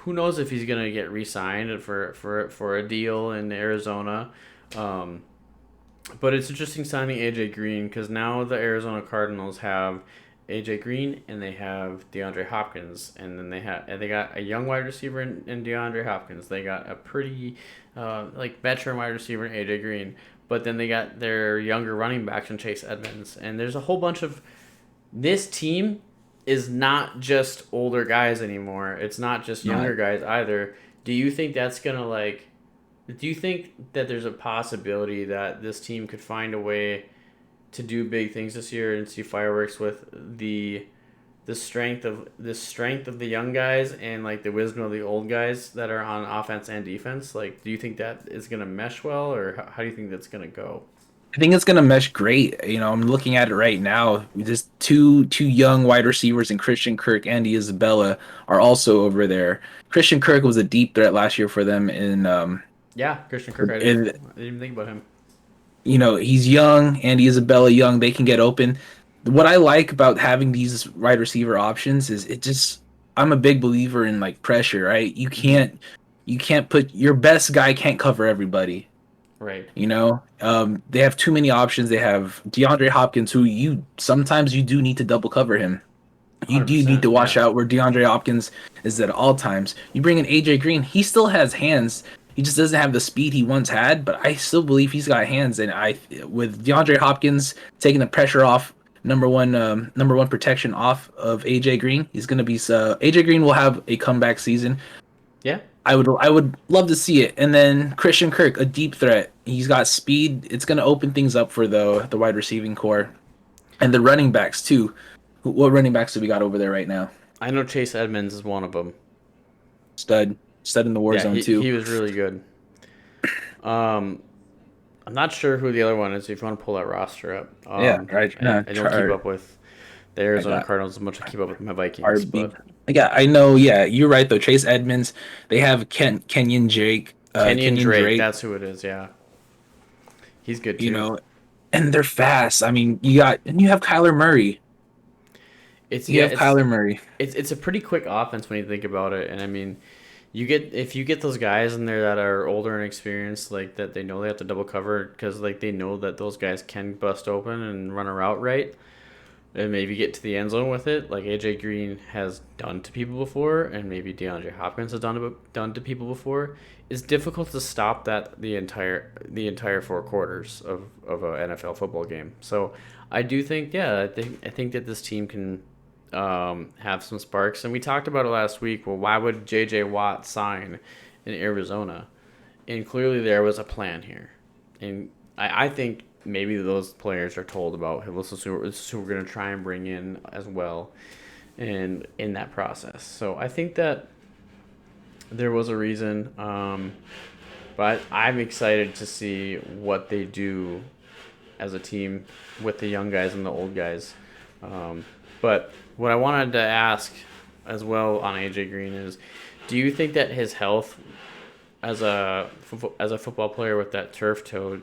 who knows if he's going to get re-signed for a deal in Arizona. But it's interesting signing A.J. Green because now the Arizona Cardinals have A.J. Green and they have DeAndre Hopkins, and then they got a young wide receiver in DeAndre Hopkins. They got a pretty veteran wide receiver in A.J. Green, but then they got their younger running backs in Chase Edmonds, and there's a whole bunch of this team is not just older guys anymore. It's not just younger Not guys either. Do you think that's gonna like? Do you think that there's a possibility that this team could find a way to do big things this year and see fireworks with the strength of the young guys and like the wisdom of the old guys that are on offense and defense? Like, do you think that is gonna mesh well, or how do you think that's gonna go? I think it's gonna mesh great. I'm looking at it right now. Just two young wide receivers in Christian Kirk and Isabella are also over there. Christian Kirk was a deep threat last year for them Yeah, Christian Kirk. in I didn't even think about him. he's young. Andy Isabella young. They can get open. What I like about having these wide receiver options is I'm a big believer in like pressure, right? You can't put your best guy can't cover everybody. Right. They have too many options. They have DeAndre Hopkins, who you sometimes you do need to double cover him. You Hundred do need percent. to watch Yeah. out where DeAndre Hopkins is at all times. You bring in AJ Green, he still has hands. He just doesn't have the speed he once had, but I still believe he's got hands. And with DeAndre Hopkins taking the pressure off, number one protection off of AJ Green, he's gonna be. AJ Green will have a comeback season. Yeah. I would love to see it. And then Christian Kirk, a deep threat. He's got speed. It's gonna open things up for the wide receiving core and the running backs too. What running backs do we got over there right now? I know Chase Edmonds is one of them. Stud in the war Yeah, zone he, too. he was really good. I'm not sure who the other one is. If you want to pull that roster up, Yeah, right. I don't keep up with the Arizona got Cardinals as much as I keep up with my Vikings. RB. But Yeah, I know. Yeah, you're right though. Chase Edmonds. They have Kenyon Drake. Kenyon Drake, that's who it is. Yeah, he's good too. And they're fast. I mean, you have Kyler Murray. It's You yeah, have Kyler Murray. it's a pretty quick offense when you think about it. And I mean, if you get those guys in there that are older and experienced, like that, they know they have to double cover because like they know that those guys can bust open and run a route right, and maybe get to the end zone with it, like AJ Green has done to people before, and maybe DeAndre Hopkins has done to people before. It's difficult to stop that the entire 4 quarters of a NFL football game. So I do think, yeah, I think that this team can have some sparks. And we talked about it last week. Well, why would J.J. Watt sign in Arizona? And clearly there was a plan here. And I think maybe those players are told about, hey, this is who we're going to try and bring in as well and in that process. So I think that there was a reason. But I'm excited to see what they do as a team with the young guys and the old guys. But what I wanted to ask as well on AJ Green is, do you think that his health as a football player with that turf toe,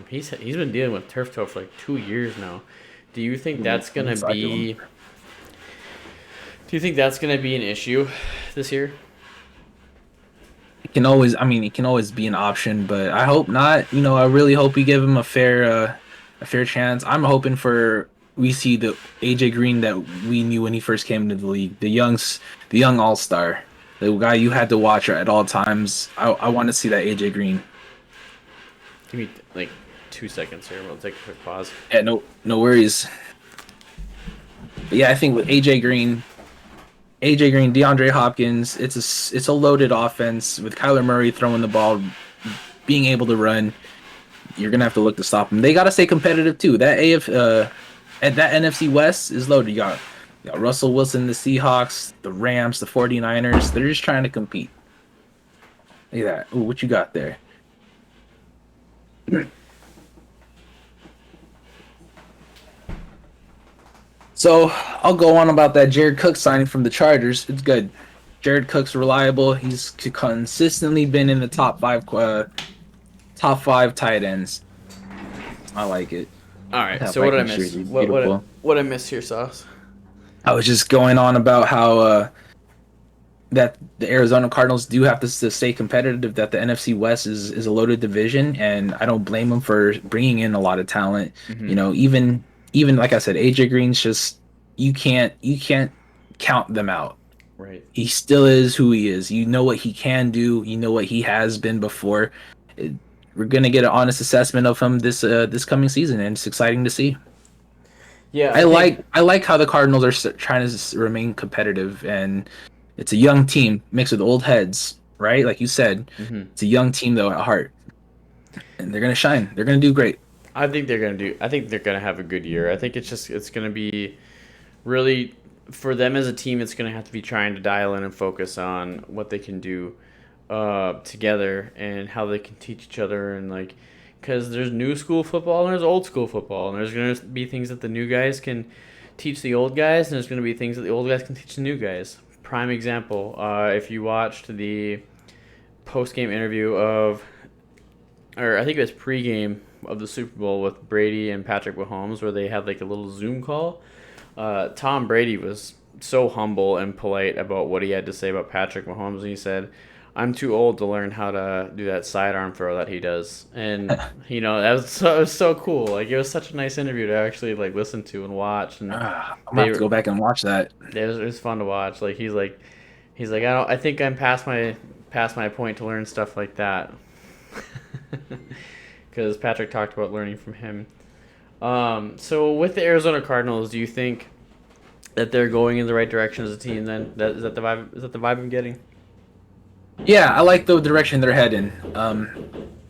he's been dealing with turf toe for like 2 years now. Do you think that's gonna be? Do you think that's gonna be an issue this year? It can always be an option, but I hope not. I really hope we give him a fair chance. I'm hoping we see the AJ Green that we knew when he first came into the league, the young all-star, the guy you had to watch at all times. I want to see that AJ Green. Give me like 2 seconds here. We'll take a quick pause. Yeah, no worries. But yeah, I think with AJ Green, DeAndre Hopkins, it's a loaded offense with Kyler Murray throwing the ball, being able to run. You're gonna have to look to stop them. They gotta stay competitive too. That NFC West is loaded. You got Russell Wilson, the Seahawks, the Rams, the 49ers. They're just trying to compete. Look at that. Ooh, what you got there? So I'll go on about that Jared Cook signing from the Chargers. It's good. Jared Cook's reliable. He's consistently been in the top five tight ends. I like it. All right. That So what did I Vikings miss? jersey, What beautiful. what I miss here, Sauce? I was just going on about how that the Arizona Cardinals do have to stay competitive, that the NFC West is a loaded division, and I don't blame them for bringing in a lot of talent. Mhm. Even like I said, AJ Green's just you can't count them out. Right. He still is who he is. You know what he can do. You know what he has been before. We're gonna get an honest assessment of him this coming season, and it's exciting to see. Yeah, I like how the Cardinals are trying to remain competitive, and it's a young team mixed with old heads, right? Like you said, Mhm. it's a young team though at heart, and they're gonna shine. They're gonna do great. I think they're gonna have a good year. I think it's gonna be really for them as a team. It's gonna have to be trying to dial in and focus on what they can do together and how they can teach each other and like because there's new school football and there's old school football and there's gonna be things that the new guys can teach the old guys and there's gonna be things that the old guys can teach the new guys. Prime example, if you watched the post game interview of or I think it was pregame of the Super Bowl with Brady and Patrick Mahomes, where they had like a little Zoom call. Tom Brady was so humble and polite about what he had to say about Patrick Mahomes, and he said, "I'm too old to learn how to do that sidearm throw that he does." And that it was so cool. Like it was such a nice interview to actually like listen to and watch, and I'm gonna have to go back and watch that. it was fun to watch. Like he's like I think I'm past my point to learn stuff like that. Because Patrick talked about learning from him. So with the Arizona Cardinals, do you think that they're going in the right direction as a team? Then is that the vibe? Is that the vibe I'm getting? Yeah, I like the direction they're heading.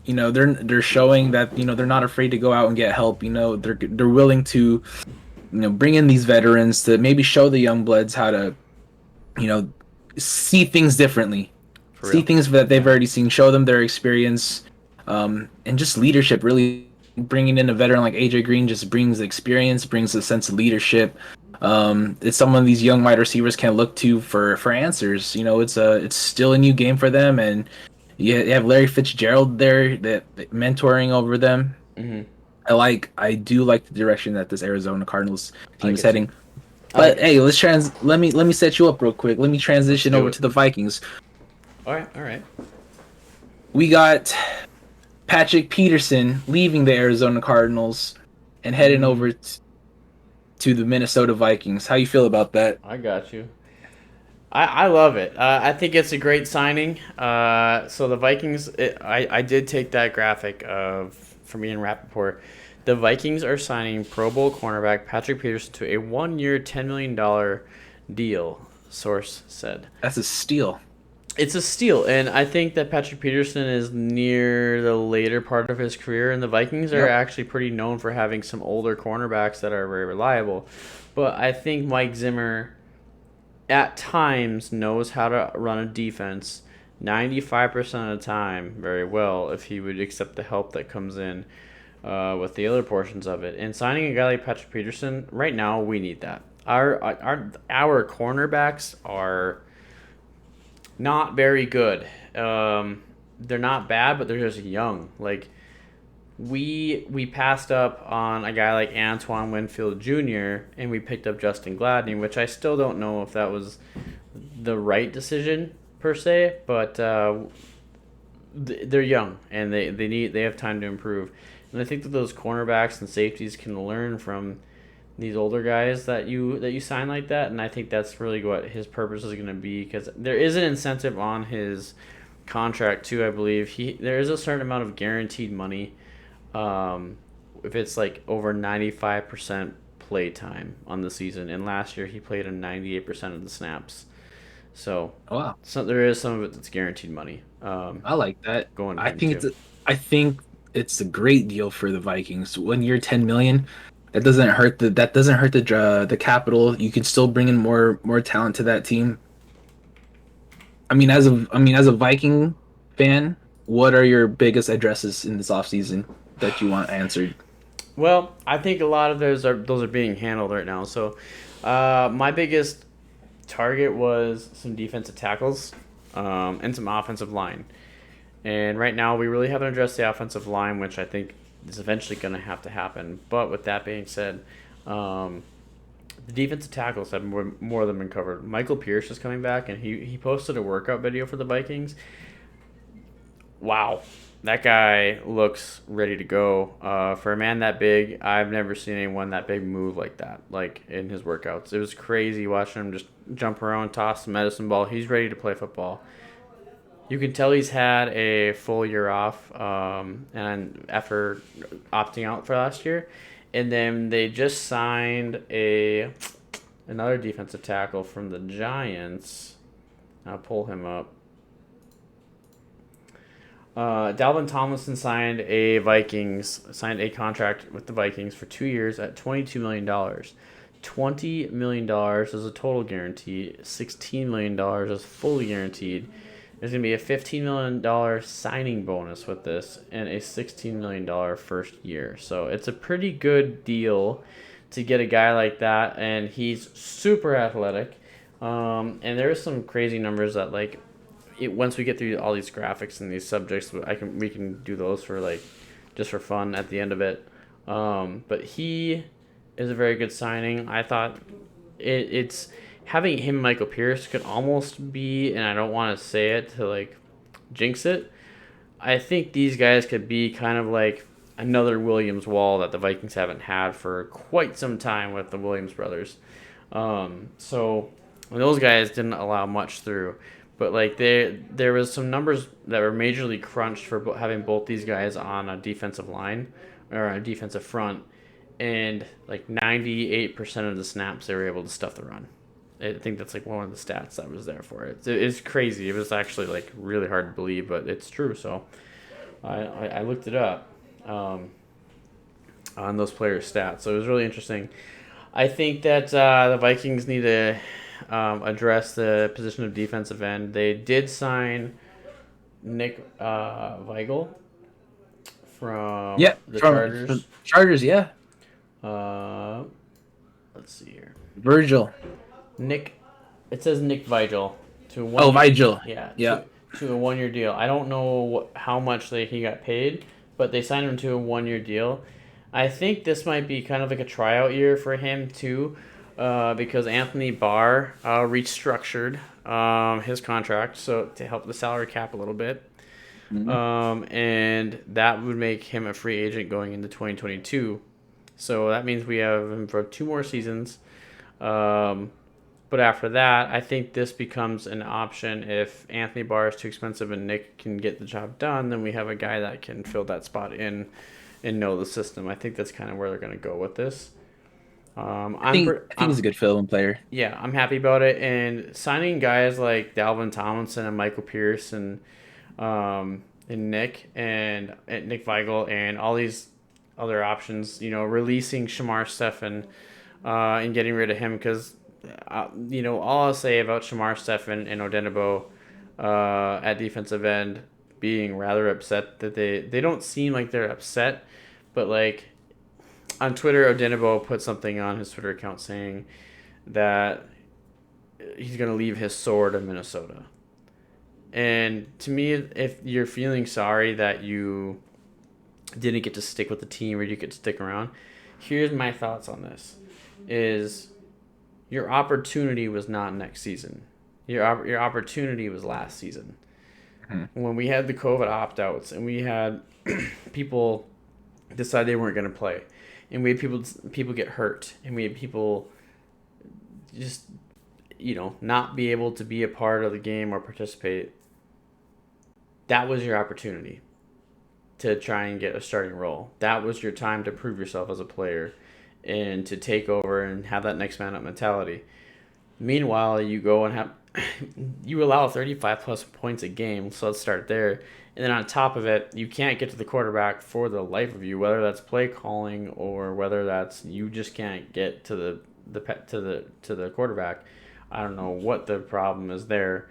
They're showing that they're not afraid to go out and get help. They're willing to bring in these veterans to maybe show the young bloods how to see things differently, For see real? things that they've already seen, show them their experience, and just leadership. Really bringing in a veteran like AJ Green just brings experience, brings a sense of leadership. It's someone these young wide receivers can look to for answers. It's still a new game for them, and you have Larry Fitzgerald there that mentoring over them. Mm-hmm. I do like the direction that this Arizona Cardinals I team like is it too. heading. I like But it. hey, let me set you up real quick. Let me Let's transition do over it. to the Vikings. All right. All right. We got Patrick Peterson leaving the Arizona Cardinals and heading over to the Minnesota Vikings. How you feel about that? I got you. I love it. I think it's a great signing. So the Vikings, I did take that graphic of from Ian Rappaport. The Vikings are signing Pro Bowl cornerback Patrick Peterson to a 1 year, $10 million deal, source said. That's a steal. It's a steal, and I think that Patrick Peterson is near the later part of his career, and the Vikings are Yep. actually pretty known for having some older cornerbacks that are very reliable. But I think Mike Zimmer at times knows how to run a defense 95% of the time very well if he would accept the help that comes in with the other portions of it. And signing a guy like Patrick Peterson, right now, we need that. Our cornerbacks are not very good. They're not bad, but they're just young. Like we passed up on a guy like Antoine Winfield Jr. and we picked up Justin Gladney, which I still don't know if that was the right decision per se, but they're young and they have time to improve. And I think that those cornerbacks and safeties can learn from these older guys that you sign like that, and I think that's really what his purpose is going to be because there is an incentive on his contract too. I believe there is a certain amount of guaranteed money if it's like over 95% play time on the season, and last year he played in 98% of the snaps. So, Oh, wow. so there is some of it that's guaranteed money I like that. going to I him think too. it's a great deal for the Vikings. 1 year, 10 million. That doesn't hurt the capital. You can still bring in more talent to that team. As a Viking fan, what are your biggest addresses in this offseason that you want answered? Well, I think a lot of those are being handled right now. So, my biggest target was some defensive tackles, and some offensive line. And right now, we really haven't addressed the offensive line, which I think is eventually going to have to happen. But with that being said, the defensive tackles have more than been covered. Michael Pierce is coming back, and he posted a workout video for the Vikings. Wow, that guy looks ready to go. For a man that big, I've never seen anyone that big move like that, like in his workouts. It was crazy watching him just jump around, toss the medicine ball. He's ready to play football. You can tell he's had a full year off, and after opting out for last year, And then they just signed another defensive tackle from the Giants. I'll pull him up. Dalvin Tomlinson signed a contract with the Vikings for 2 years at $22 million. $20 million is a total guarantee. $16 million is fully guaranteed. There's going to be a $15 million signing bonus with this and a $16 million first year. So it's a pretty good deal to get a guy like that, and he's super athletic. And there's some crazy numbers that, like, once we get through all these graphics and these subjects, we can do those for, like, just for fun at the end of it. But he is a very good signing. I thought it's having him and Michael Pierce could almost be, and I don't want to say it to, like, jinx it. I think these guys could be kind of like another Williams Wall that the Vikings haven't had for quite some time with the Williams brothers. So those guys didn't allow much through. But, like, there was some numbers that were majorly crunched for having both these guys on a defensive line or a defensive front, and, like, 98% of the snaps they were able to stuff the run. I think that's, like, one of the stats that was there for it. It's crazy. It was actually, like, really hard to believe, but it's true. So I looked it up on those players' stats. So it was really interesting. I think that the Vikings need to address the position of defensive end. They did sign Nick Weigel from the Chargers. From Chargers, yeah. Let's see here. Virgil. It says Nick Vigil to one. Oh, Vigil. Yeah. To a 1 year deal. I don't know how much he got paid, but they signed him to a 1 year deal. I think this might be kind of like a tryout year for him too, because Anthony Barr restructured his contract so to help the salary cap a little bit. Mm-hmm. And that would make him a free agent going into 2022. So that means we have him for 2 more seasons. But after that, I think this becomes an option. If Anthony Barr is too expensive and Nick can get the job done, then we have a guy that can fill that spot in and know the system. I think that's kind of where they're going to go with this. I think he's a good fill-in player. Yeah, I'm happy about it. And signing guys like Dalvin Tomlinson and Michael Pierce and Nick Weigel and all these other options, releasing Shamar Stephen and getting rid of him, because all I'll say about Shamar Stephen and Odenigbo at defensive end being rather upset that they don't seem like they're upset, but, like, on Twitter, Odenigbo put something on his Twitter account saying that he's going to leave his sword in Minnesota. And to me, if you're feeling sorry that you didn't get to stick with the team or you get to stick around, here's my thoughts on this. Is your opportunity was not next season. Your opportunity was last season. Mm-hmm. When we had the COVID opt-outs and we had people decide they weren't going to play, and we had people get hurt, and we had people just, not be able to be a part of the game or participate, that was your opportunity to try and get a starting role. That was your time to prove yourself as a player and to take over and have that next man up mentality. Meanwhile, you go and you allow 35 plus points a game, so let's start there. And then on top of it, you can't get to the quarterback for the life of you, whether that's play calling or whether that's you just can't get to the quarterback. I don't know what the problem is there,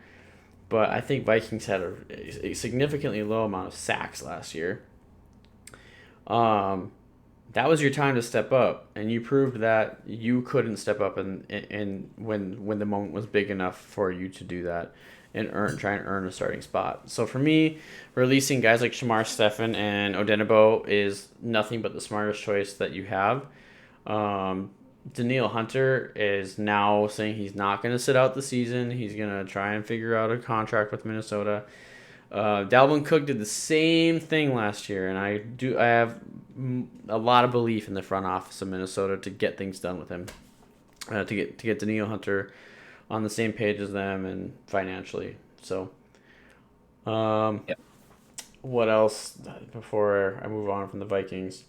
but I think Vikings had a significantly low amount of sacks last year. That was your time to step up, and you proved that you couldn't step up and when the moment was big enough for you to do that and try and earn a starting spot. So for me, releasing guys like Shamar Stephen and Odenigbo is nothing but the smartest choice that you have. Danielle Hunter is now saying he's not going to sit out the season. He's going to try and figure out a contract with Minnesota. Dalvin Cook did the same thing last year, and I have a lot of belief in the front office of Minnesota to get things done with him, to get Danielle Hunter on the same page as them and financially. So, What else before I move on from the Vikings?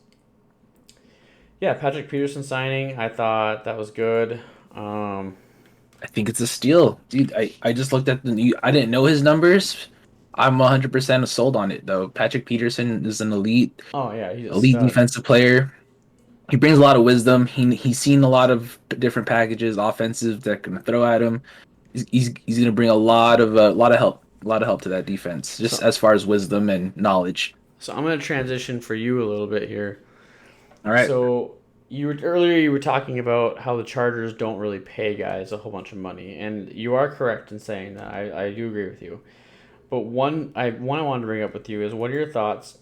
Yeah, Patrick Peterson signing. I thought that was good. Um, I think it's a steal, dude. I just looked at I didn't know his numbers. I'm 100% sold on it though. Patrick Peterson is an oh yeah, he's a elite stud. defensive player. He brings a lot of wisdom. He's seen a lot of different packages, offensive that can throw at him. He's going to bring a lot of help to that defense, just So as far as wisdom and knowledge. so I'm gonna transition for you a little bit here. All right. So you were talking about how the Chargers don't really pay guys a whole bunch of money, and you are correct in saying that. I do agree with you. But one I wanted to bring up with you is, what are your thoughts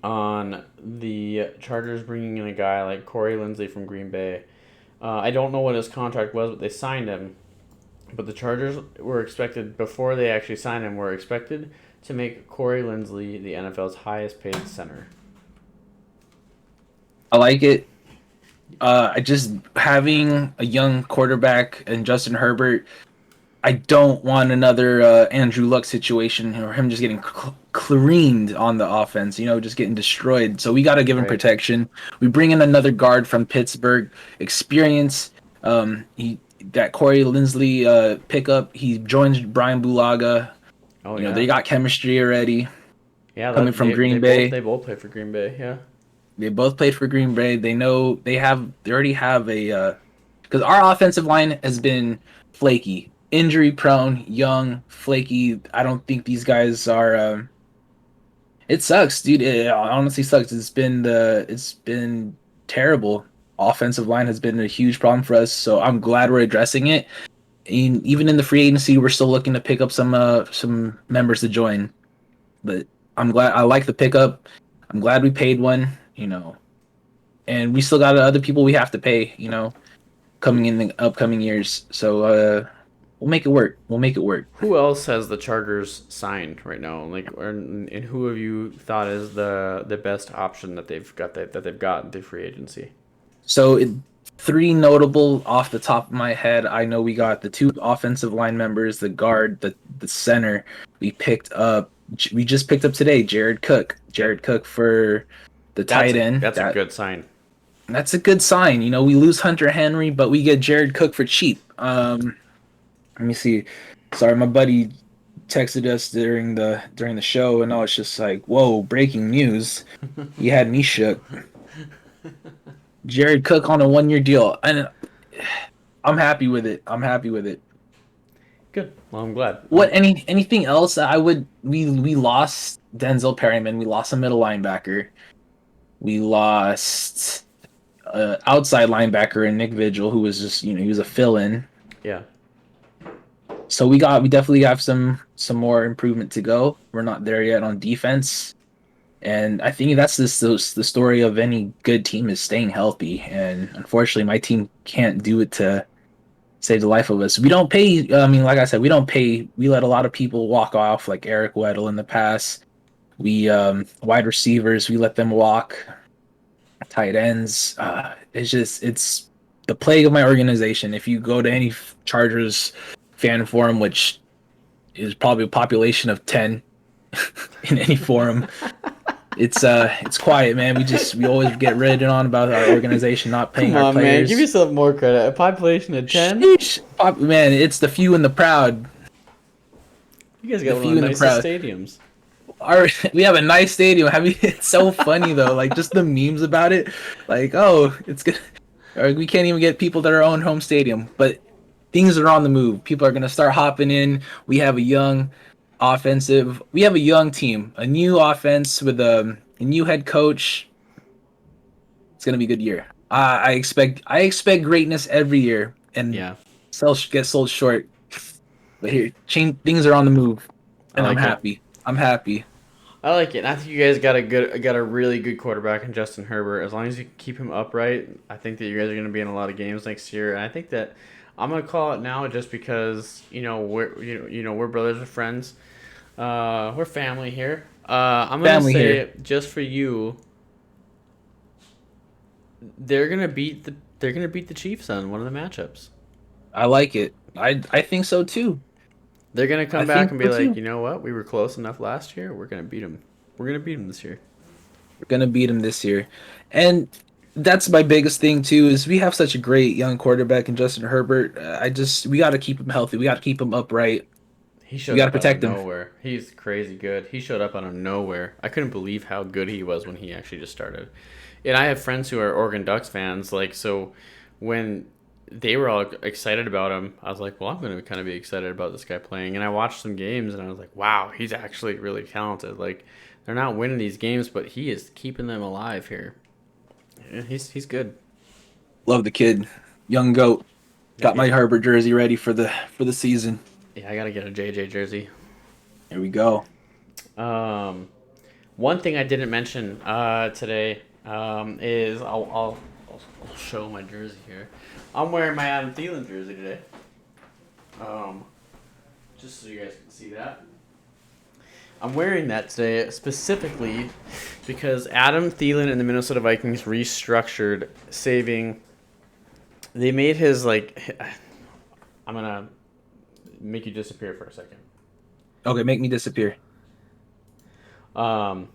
on the Chargers bringing in a guy like Corey Linsley from Green Bay? I don't know what his contract was, but they signed him. But the Chargers were expected, before they actually signed him, were expected to make Corey Linsley the NFL's highest paid center. I like it. I just having a young quarterback and Justin Herbert. I don't want another Andrew Luck situation or him just getting cleaned on the offense, just getting destroyed. So we got to give him Right. protection. We bring in another guard from Pittsburgh, experience. That Corey Linsley pickup. He joins Brian Bulaga. Oh They yeah, got chemistry already yeah. coming from Green Bay. They both play for Green Bay. Yeah. They both played for Green Bay. They know they already have a because our offensive line has been flaky, injury prone, young, flaky. I don't think these guys are. It sucks, dude. It honestly sucks. It's been terrible. Offensive line has been a huge problem for us. So I'm glad we're addressing it. And even in the free agency, we're still looking to pick up some members to join. But I'm glad. I like the pickup. I'm glad we paid one. And we still got other people we have to pay. Coming in the upcoming years. So we'll make it work. We'll make it work. Who else has the Chargers signed right now? And who have you thought is the best option that they've gotten through free agency? So three notable off the top of my head. I know we got the two offensive line members, the guard, the center. We just picked up today Jared Cook. Jared Cook for the tight end. That's a good sign. That's a good sign. We lose Hunter Henry, but we get Jared Cook for cheap. Let me see. Sorry, my buddy texted us during the show, and I was just like, "Whoa, breaking news!" He had me shook. Jared Cook on a 1-year deal, and I'm happy with it. I'm happy with it. Good. Well, I'm glad. Anything else? We lost Denzel Perryman. We lost a middle linebacker. We lost outside linebacker and Nick Vigil, who was just he was a fill-in. Yeah. So we definitely have some more improvement to go. We're not there yet on defense, and I think that's the story of any good team is staying healthy. And unfortunately, my team can't do it to save the life of us. We don't pay. I mean, like I said, we don't pay. We let a lot of people walk off, like Eric Weddle in the past. We wide receivers, we let them walk. Tight ends. It's the plague of my organization. If you go to any Chargers fan forum, which is probably a population of 10 in any forum, it's quiet, man. We always get written on about our organization not paying our players. Man, give yourself more credit. A population of 10? Man, it's the few and the proud. You guys got one of the nicest stadiums. We have a nice stadium. It's so funny though, like just the memes about it. Like, oh, it's good. Or we can't even get people to our own home stadium. But things are on the move. People are gonna start hopping in. We have a young team, a new offense with a new head coach. It's gonna be a good year. I expect greatness every year, and get sold short. But things are on the move, and I'm happy. I'm happy. I like it. And I think you guys got a really good quarterback in Justin Herbert. As long as you can keep him upright, I think that you guys are going to be in a lot of games next year. And I think that I'm going to call it now just because we're brothers and friends. We're family here. I'm going to say just for you, they're going to beat the Chiefs on one of the matchups. I like it. I think so too. They're going to come back and be like, you know what? We were close enough last year. We're going to beat them. We're going to beat them this year. We're going to beat them this year. And that's my biggest thing too. Is we have such a great young quarterback in Justin Herbert. We got to keep him healthy. We got to keep him upright. He We showed got to up out of protect him. nowhere. He's crazy good. He showed up out of nowhere. I couldn't believe how good he was when he actually just started. And I have friends who are Oregon Ducks fans. Like, so when they were all excited about him, I was like, well, I'm going to kind of be excited about this guy playing. And I watched some games, and I was like, wow, he's actually really talented. Like, they're not winning these games, but he is keeping them alive here. Yeah, he's good. Love the kid, young goat. Got my Herbert jersey ready for the season. Yeah, I got to get a JJ jersey. Here we go. One thing I didn't mention today is I'll show my jersey here. I'm wearing my Adam Thielen jersey today. Just so you guys can see that. I'm wearing that today specifically because Adam Thielen and the Minnesota Vikings restructured, saving. They made his like. I'm gonna make you disappear for a second. Okay, make me disappear. Let's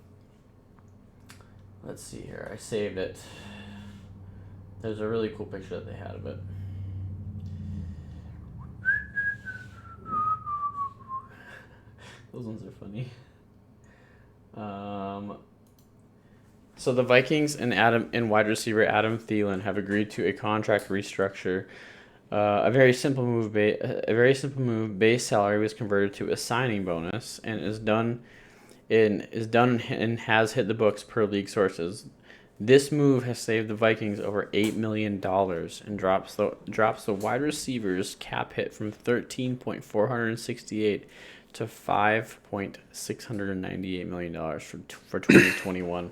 see here. I saved it. There's a really cool picture that they had of it. Those ones are funny. So the Vikings and wide receiver Adam Thielen have agreed to a contract restructure. A very simple move. Base salary was converted to a signing bonus and is done and has hit the books per league sources. This move has saved the Vikings over $8 million and drops the wide receivers cap hit from $13.468 to $5.698 million for 2021.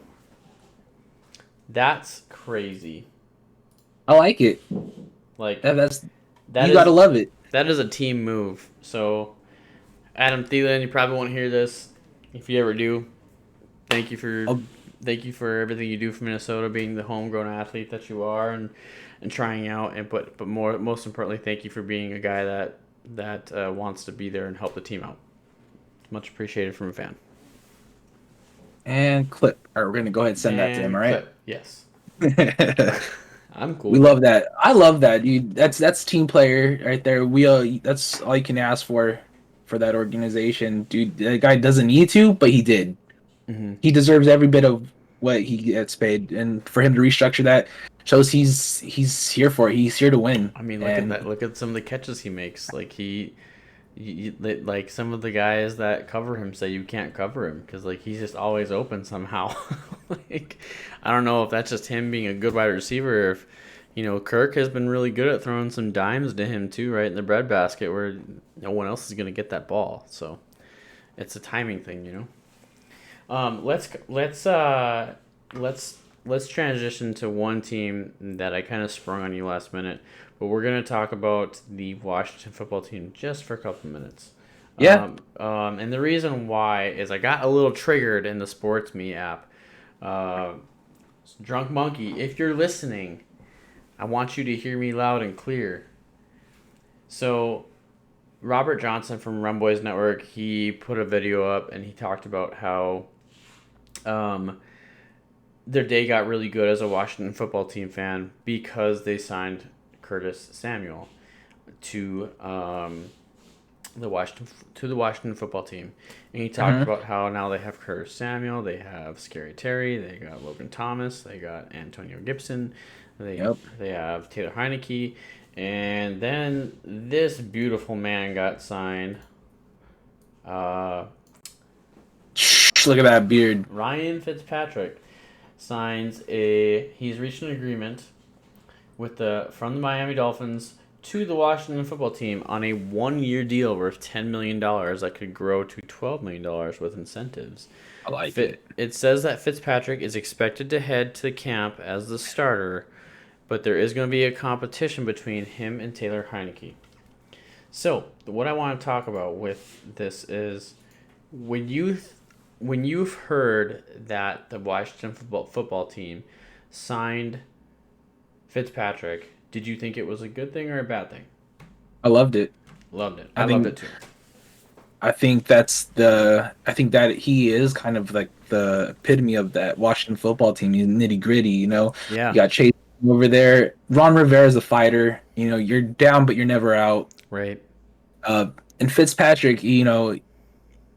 That's crazy. I like it. Like That you gotta love it. That is a team move. So, Adam Thielen, you probably won't hear this. If you ever do, thank you for everything you do for Minnesota, being the homegrown athlete that you are, and trying out. But most importantly, thank you for being a guy that wants to be there and help the team out. Much appreciated from a fan. And clip. All right, we're gonna go ahead and send that to him. All right. Clip. Yes. I'm cool. We love that. I love that, dude. That's team player right there. That's all you can ask for that organization, dude. That guy doesn't need to, but he did. Mm-hmm. He deserves every bit of what he gets paid, and for him to restructure that shows he's here for it. He's here to win. I mean, look at that. Look at some of the catches he makes. Like like some of the guys that cover him say you can't cover him because like he's just always open somehow. Like I don't know if that's just him being a good wide receiver. Or if Kirk has been really good at throwing some dimes to him too, right in the breadbasket where no one else is gonna get that ball. So it's a timing thing, Let's transition to one team that I kind of sprung on you last minute, but we're gonna talk about the Washington football team just for a couple minutes. Yeah. And the reason why is I got a little triggered in the Sports Me app. Drunk Monkey, if you're listening, I want you to hear me loud and clear. So, Robert Johnson from Run Boys Network, he put a video up and he talked about how their day got really good as a Washington football team fan because they signed Curtis Samuel to the Washington football team. And he talked about how now they have Curtis Samuel, they have Scary Terry, they got Logan Thomas, they got Antonio Gibson, they have Taylor Heineke, and then this beautiful man got signed. Look at that beard. Ryan Fitzpatrick he's reached an agreement from the Miami Dolphins to the Washington football team on a 1-year deal worth $10 million that could grow to $12 million with incentives. I like it. It says that Fitzpatrick is expected to head to camp as the starter, but there is going to be a competition between him and Taylor Heineke. So, what I want to talk about with this is when you've heard that the Washington football team signed Fitzpatrick, did you think it was a good thing or a bad thing? I loved it. Loved it. I loved it too. I think I think that he is kind of like the epitome of that Washington football team. He's nitty gritty, you know. Yeah. You got Chase over there. Ron Rivera's a fighter. You know, you're down, but you're never out. Right. Uh, and Fitzpatrick, you know,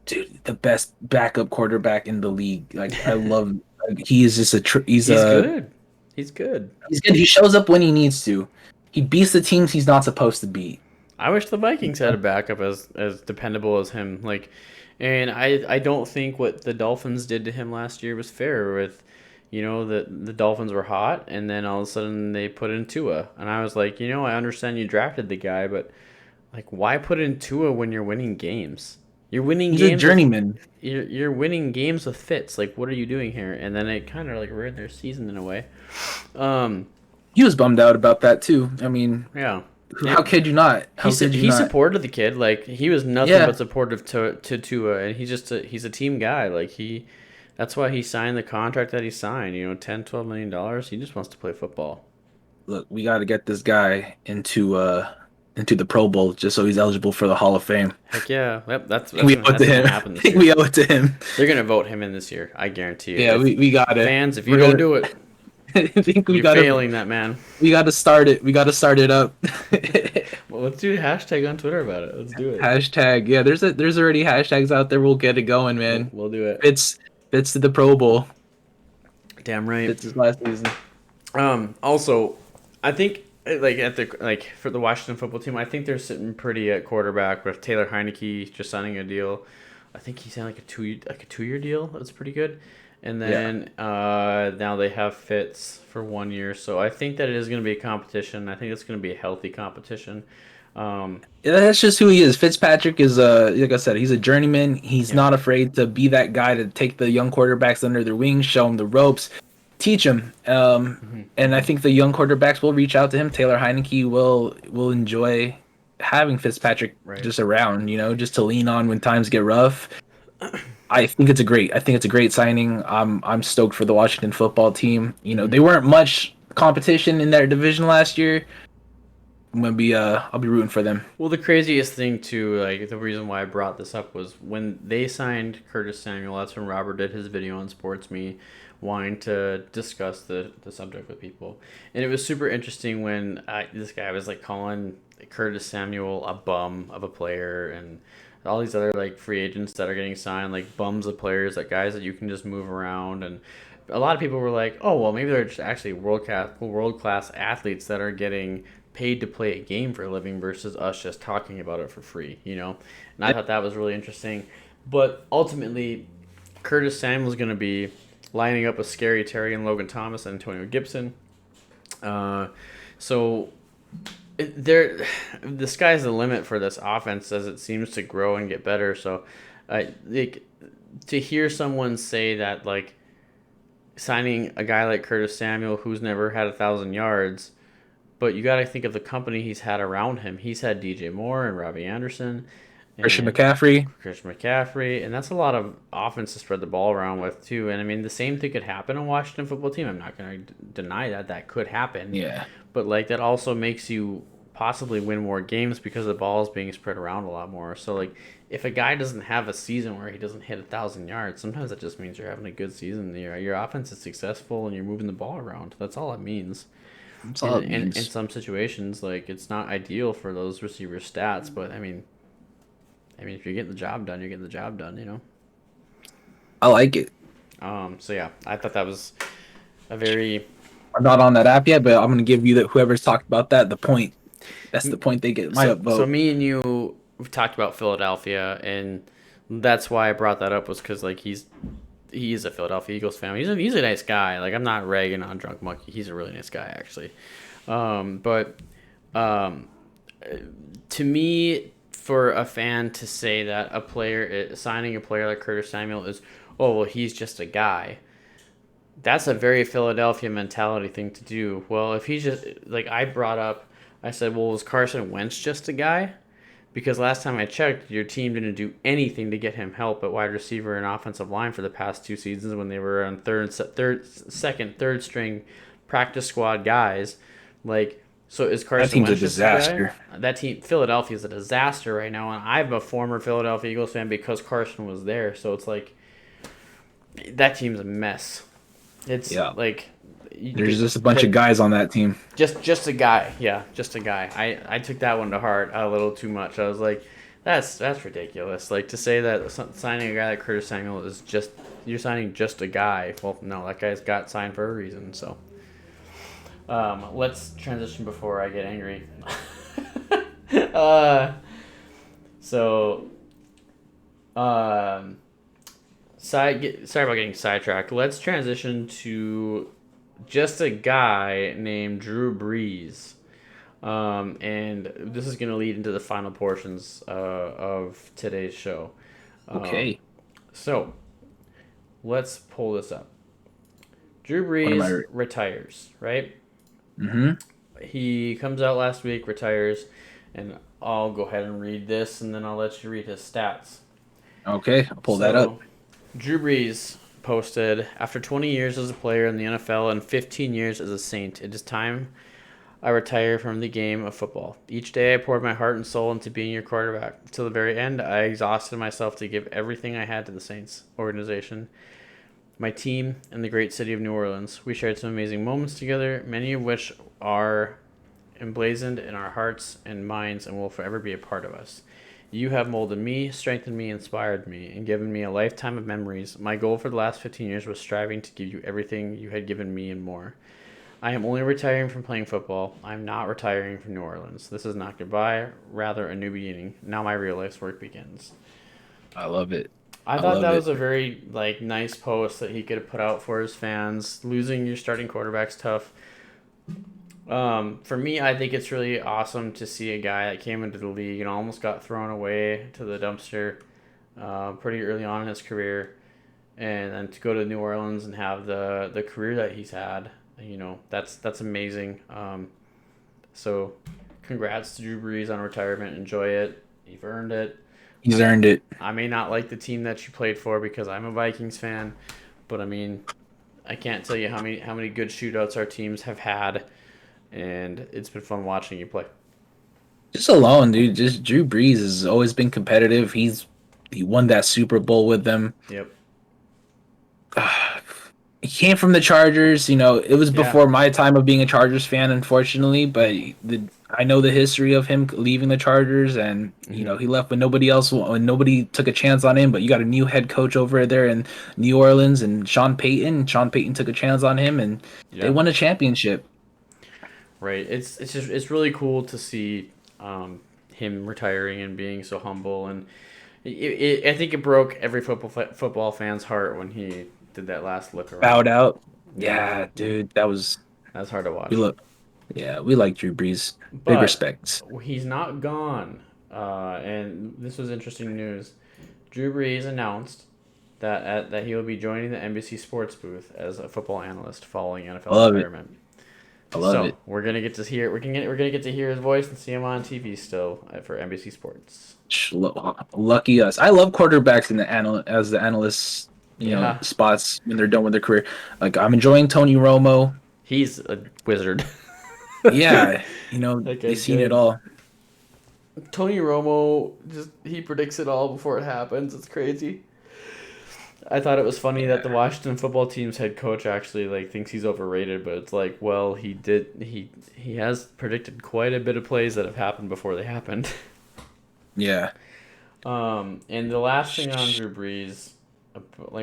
dude, the best backup quarterback in the league. Like I love. Like, he is just He's good. He's good. he's good. He shows up when he needs to. He beats the teams he's not supposed to beat. I wish the Vikings had a backup as dependable as him. Like, and I don't think what the Dolphins did to him last year was fair. With, you know, the Dolphins were hot, and then all of a sudden they put in Tua, and I was like, you know, I understand you drafted the guy, but like, why put in Tua when you're winning games? You're winning He's games. a journeyman. You're winning games with Fitz. Like, what are you doing here? And then it kind of like ruined their season in a way. He was bummed out about that too. I mean, Yeah. how could you not? How could you He not? supported the kid. Like, he was nothing Yeah. but supportive to Tua, and he's a team guy. Like, that's why he signed the contract that he signed. You know, $10-12 million. He just wants to play football. Look, we got to get this guy into the Pro Bowl just so he's eligible for the Hall of Fame. Heck yeah. Yep, that's We owe it to him. happen I this think year. we owe it to him. They're gonna vote him in this year. I guarantee you. Yeah, If- we got it. fans, if you We're don't gonna- do it, I think we you're got to failing that man. we got to start it. We got to start it up. Well, let's do a hashtag on Twitter about it. Let's do it. Hashtag. Yeah, there's already hashtags out there. We'll get it going, man. We'll do it. Fitz to the Pro Bowl. Damn right. Fitz his last season. Also, I think for the Washington football team, I think they're sitting pretty at quarterback with Taylor Heineke just signing a deal. I think he signed like a 2-year deal. That's pretty good. And then now they have Fitz for 1 year. So I think that it is going to be a competition. I think it's going to be a healthy competition. Yeah, that's just who he is. Fitzpatrick is like I said, he's a journeyman. He's not afraid to be that guy to take the young quarterbacks under their wings, show them the ropes, teach them. And I think the young quarterbacks will reach out to him. Taylor Heineke will enjoy having Fitzpatrick just around, you know, just to lean on when times get rough. I think it's a great signing. I'm stoked for the Washington football team. You know, they weren't much competition in their division last year. I'll be rooting for them. Well, the craziest thing too, like the reason why I brought this up was when they signed Curtis Samuel. That's when Robert did his video on Sports Me, wanting to discuss the subject with people, and it was super interesting when this guy was like calling Curtis Samuel a bum of a player, and all these other like free agents that are getting signed like bums of players, like guys that you can just move around. And a lot of people were like, oh well, maybe they're just actually world class athletes that are getting paid to play a game for a living versus us just talking about it for free, you know. And I thought that was really interesting. But ultimately, Curtis Samuel is going to be lining up with Scary Terry and Logan Thomas and Antonio Gibson. So the sky's the limit for this offense as it seems to grow and get better. So to hear someone say that, like, signing a guy like Curtis Samuel who's never had 1,000 yards, but you got to think of the company he's had around him. He's had DJ Moore and Robbie Anderson. Christian McCaffrey. And that's a lot of offense to spread the ball around with, too. And, I mean, the same thing could happen on Washington football team. I'm not going to deny that. That could happen. Yeah. But, like, that also makes you possibly win more games because the ball is being spread around a lot more. So, like, if a guy doesn't have a season where he doesn't hit 1,000 yards, sometimes that just means you're having a good season. Your offense is successful and you're moving the ball around. That's all it means. And in some situations, like, it's not ideal for those receiver stats, but I mean, if you're getting the job done, you're getting the job done, you know. I like it. So yeah, I thought that was a very. I'm not on that app yet, but I'm gonna give you whoever's talked about that the point. That's the point they get my vote. So me and you, we've talked about Philadelphia, and that's why I brought that up was because like he is a Philadelphia Eagles fan. He's a nice guy. Like, I'm not ragging on Drunk Monkey. He's a really nice guy, actually. But to me, for a fan to say that signing a player like Curtis Samuel is, oh, well, he's just a guy, that's a very Philadelphia mentality thing to do. Well, if he's just, like I said, well, was Carson Wentz just a guy? Because last time I checked, your team didn't do anything to get him help at wide receiver and offensive line for the past 2 seasons when they were on third string practice squad guys. Like, So is That Carson team's a Wentz just a guy? disaster. That team, Philadelphia, is a disaster right now, and I'm a former Philadelphia Eagles fan because Carson was there. So it's like that team's a mess. It's Yeah. like There's just a bunch of guys on that team. just a guy. Yeah, just a guy. I took that one to heart a little too much. I was like, that's ridiculous. Like to say that signing a guy like Curtis Samuel is just you're signing just a guy. Well, no, that guy's got signed for a reason. So. Let's transition before I get angry. So, sorry about getting sidetracked. Let's transition to just a guy named Drew Brees. And this is going to lead into the final portions of today's show. Okay. So, let's pull this up. Drew What am Brees retires, right? Mm-hmm. He comes out last week, retires, and I'll go ahead and read this, and then I'll let you read his stats. Okay, I'll pull that up. Drew Brees posted, after 20 years as a player in the NFL and 15 years as a Saint, it is time I retire from the game of football. Each day I poured my heart and soul into being your quarterback. Till the very end, I exhausted myself to give everything I had to the Saints organization, my team, and the great city of New Orleans. We shared some amazing moments together, many of which are emblazoned in our hearts and minds and will forever be a part of us. You have molded me, strengthened me, inspired me, and given me a lifetime of memories. My goal for the last 15 years was striving to give you everything you had given me and more. I am only retiring from playing football. I am not retiring from New Orleans. This is not goodbye, rather a new beginning. Now my real life's work begins. I love it. I thought that was a very nice post that he could have put out for his fans. Losing your starting quarterback's tough. For me, I think it's really awesome to see a guy that came into the league and almost got thrown away to the dumpster pretty early on in his career, and then to go to New Orleans and have the career that he's had. That's amazing. So congrats to Drew Brees on retirement. Enjoy it. You've earned it. He's earned it. I may not like the team that you played for because I'm a Vikings fan, but I mean, I can't tell you how many good shootouts our teams have had, and it's been fun watching you play. Just alone, dude. Just Drew Brees has always been competitive. He won that Super Bowl with them. Yep. He came from the Chargers. It was before my time of being a Chargers fan, unfortunately. But I know the history of him leaving the Chargers, and he left when nobody took a chance on him. But you got a new head coach over there in New Orleans, and Sean Payton. Sean Payton took a chance on him, and they won a championship. Right. It's really cool to see him retiring and being so humble, and I think it broke every football fan's heart when he did that last look around. Bowed out. Yeah, dude, that's hard to watch. We like Drew Brees. Big respects. He's not gone, and this was interesting news. Drew Brees announced that he will be joining the NBC Sports booth as a football analyst following NFL retirement. I love it. We're gonna get to hear we're gonna get to hear his voice and see him on TV still for NBC Sports. Lucky us. I love quarterbacks as the analysts. Spots when they're done with their career. Like, I'm enjoying Tony Romo. He's a wizard. Yeah, he's seen it all. Tony Romo he predicts it all before it happens. It's crazy. I thought it was funny that the Washington football team's head coach actually thinks he's overrated, but it's he has predicted quite a bit of plays that have happened before they happened. Yeah. And the last thing on Drew Brees,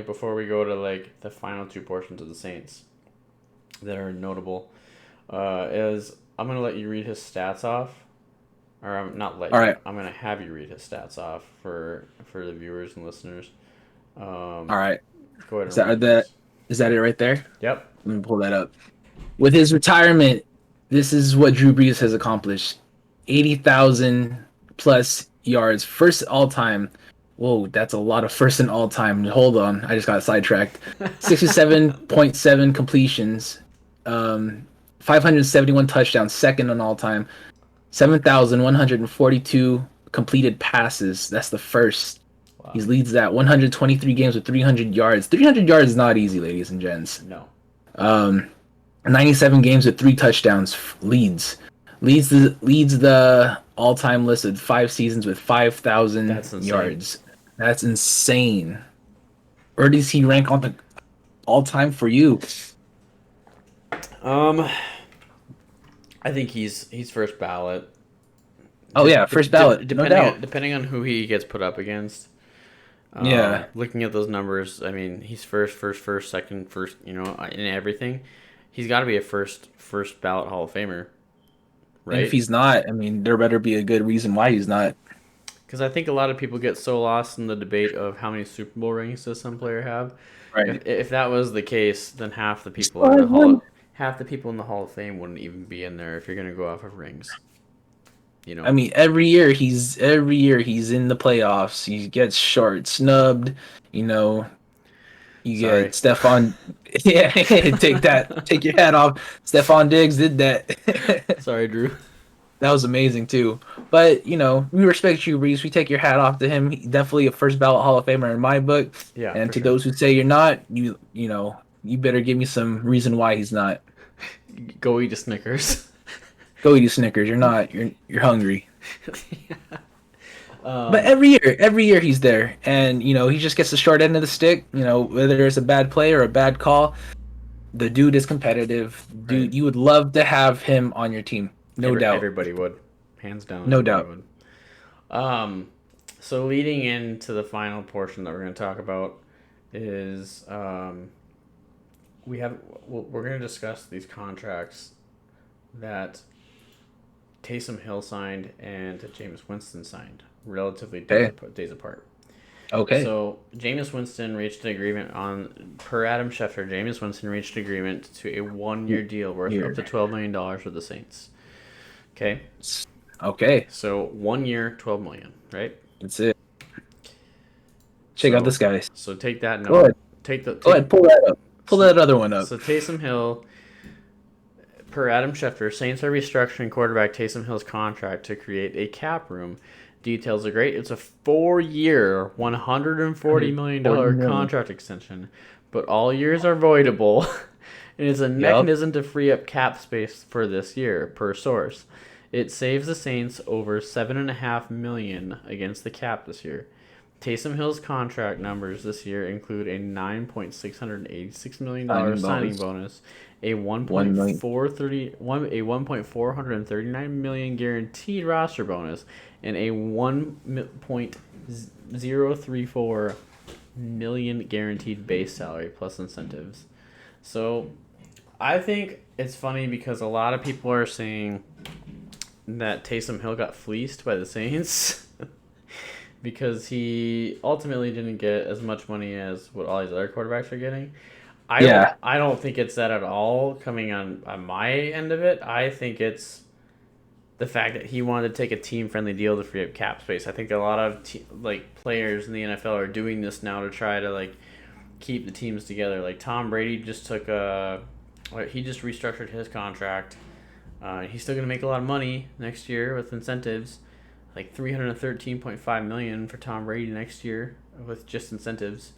before we go to the final two portions of the Saints that are notable, is I'm gonna let you read his stats off, or I'm not let you. Right. I'm gonna have you read his stats off for the viewers and listeners. All right. Go ahead. Is that it right there? Yep. Let me pull that up. With his retirement, this is what Drew Brees has accomplished: 80,000 plus yards, first all time. Whoa, that's a lot of first and all time. Hold on, I just got sidetracked. 67.7 completions, 571 touchdowns, second on all time. 7,142 completed passes. That's the first. Wow. He leads that. 123 games with 300 yards. 300 yards is not easy, ladies and gents. No. 97 games with 3 touchdowns leads. leads the all-time list with 5 seasons with 5,000 That's insane. yards. That's insane. Where does he rank on the all-time for you? I think he's first ballot. Oh yeah, first ballot, no doubt. Depending on who he gets put up against. Yeah. Looking at those numbers, I mean, he's first, second, first. You know, in everything, he's got to be a first ballot Hall of Famer, right? And if he's not, I mean, there better be a good reason why he's not. Because I think a lot of people get so lost in the debate of how many Super Bowl rings does some player have. Right. If that was the case, then half the people in the Hall of Fame wouldn't even be in there if you're going to go off of rings. You know. I mean, every year he's in the playoffs. He gets short snubbed. You know, you Sorry. get Stephon. Yeah, take your hat off. Stephon Diggs did that. Sorry, Drew. That was amazing too. But you know, we respect you, Brees. We take your hat off to him. He's definitely a first ballot Hall of Famer in my book. Yeah. And to sure. those who say you're not, you better give me some reason why he's not. Go eat a Snickers. Go eat a Snickers. You're not. You're hungry. Yeah. But every year he's there, and you know he just gets the short end of the stick. You know, whether it's a bad play or a bad call, the dude is competitive. Dude, Right. you would love to have him on your team, no doubt. Everybody would, hands down. No doubt. Would. So leading into the final portion that we're going to talk about is we're going to discuss these contracts that Taysom Hill signed and Jameis Winston signed, relatively days apart. Okay. So Jameis Winston reached an agreement per Adam Schefter. Jameis Winston reached an agreement to a 1-year deal worth up to $12 million with the Saints. Okay. Okay. So 1 year, $12 million, right? That's it. Check out this guy. So take that note. Go ahead. Go ahead. Pull that up. Pull that other one up. So Taysom Hill, per Adam Schefter, Saints are restructuring quarterback Taysom Hill's contract to create a cap room. Details are great. It's a 4-year, $140 million contract extension, but all years are voidable, and it's a mechanism to free up cap space for this year, per source. It saves the Saints over $7.5 million against the cap this year. Taysom Hill's contract numbers this year include a $9.686 million signing bonus, a $1.439 million guaranteed roster bonus, and a $1.034 million guaranteed base salary plus incentives. So I think it's funny because a lot of people are saying that Taysom Hill got fleeced by the Saints because he ultimately didn't get as much money as what all these other quarterbacks are getting. I don't think it's that at all coming on my end of it. I think it's the fact that he wanted to take a team-friendly deal to free up cap space. I think a lot of players in the NFL are doing this now to try to keep the teams together. Like Tom Brady just he just restructured his contract. He's still going to make a lot of money next year with incentives, like $313.5 million for Tom Brady next year with just incentives.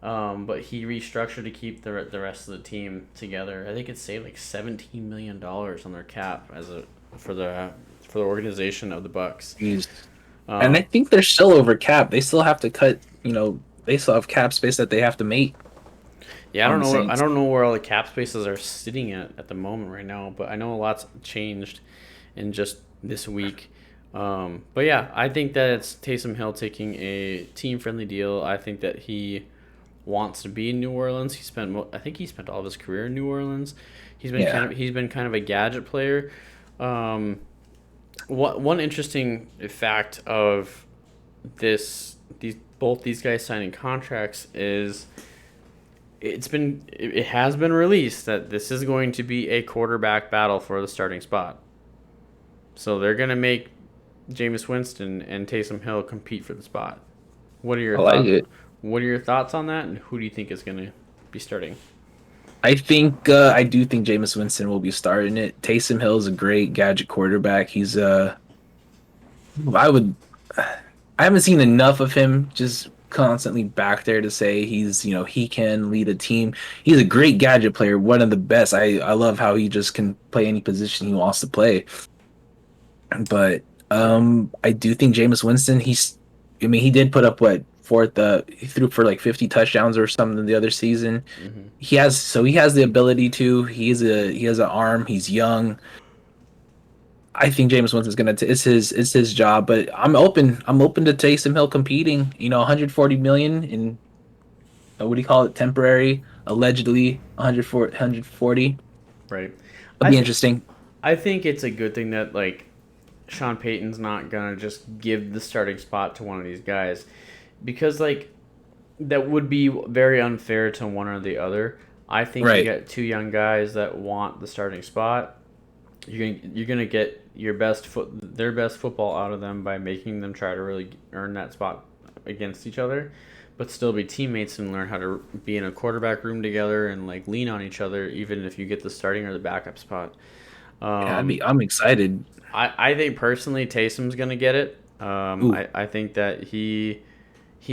But he restructured to keep the rest of the team together. I think it saved like $17 million on their cap for the organization of the Bucks. And I think they're still over cap. They still have to cut. They still have cap space that they have to make. Yeah, I don't know where all the cap spaces are sitting at the moment right now, but I know a lot's changed in just this week. But yeah, I think that it's Taysom Hill taking a team-friendly deal. I think that he wants to be in New Orleans. I think he spent all of his career in New Orleans. He's been kind of a gadget player. One interesting fact of both these guys signing contracts is it has been released that this is going to be a quarterback battle for the starting spot. So they're going to make Jameis Winston and Taysom Hill compete for the spot. What are your thoughts? What are your thoughts on that, and who do you think is going to be starting? I do think Jameis Winston will be starting it. Taysom Hill is a great gadget quarterback. He's I haven't seen enough of him just constantly back there to say he can lead a team. He's a great gadget player, one of the best. I love how he just can play any position he wants to play. But I do think Jameis Winston. I mean, he did put up what fourth. He threw for like 50 touchdowns or something the other season. Hmm. He has the ability to. He has an arm. He's young. I think Jameis Winston's gonna. It's his job. But I'm open to Taysom Hill competing. 140 million in what do you call it? Temporary, allegedly 140. Right. It'll I be think interesting. I think it's a good thing that like Sean Payton's not gonna just give the starting spot to one of these guys because like that would be very unfair to one or the other. I think you Right. get two young guys that want the starting spot. You're gonna get their best football out of them by making them try to really earn that spot against each other, but still be teammates and learn how to be in a quarterback room together and like lean on each other, even if you get the starting or the backup spot. Yeah, Um, I'm excited. I think personally Taysom's gonna get it. Ooh. I think that he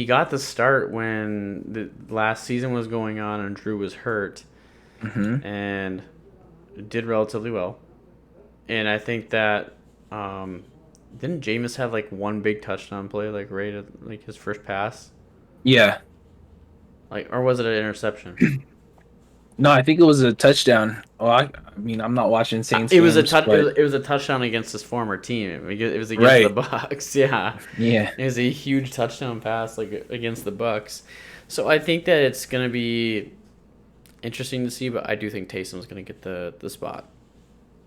got the start when the last season was going on and Drew was hurt Hmm. and did relatively well. And I think that um, didn't Jameis have like one big touchdown play like right at like his first pass, Yeah. like or was it an interception? No, I think it was a touchdown. Oh, I mean, I'm not watching Saints It was a games, touch. but It was a touchdown against his former team. It was against the right. Bucks. Yeah, Yeah. it was a huge touchdown pass like against the Bucks. So I think that it's gonna be interesting to see, but I do think Taysom's gonna get the spot.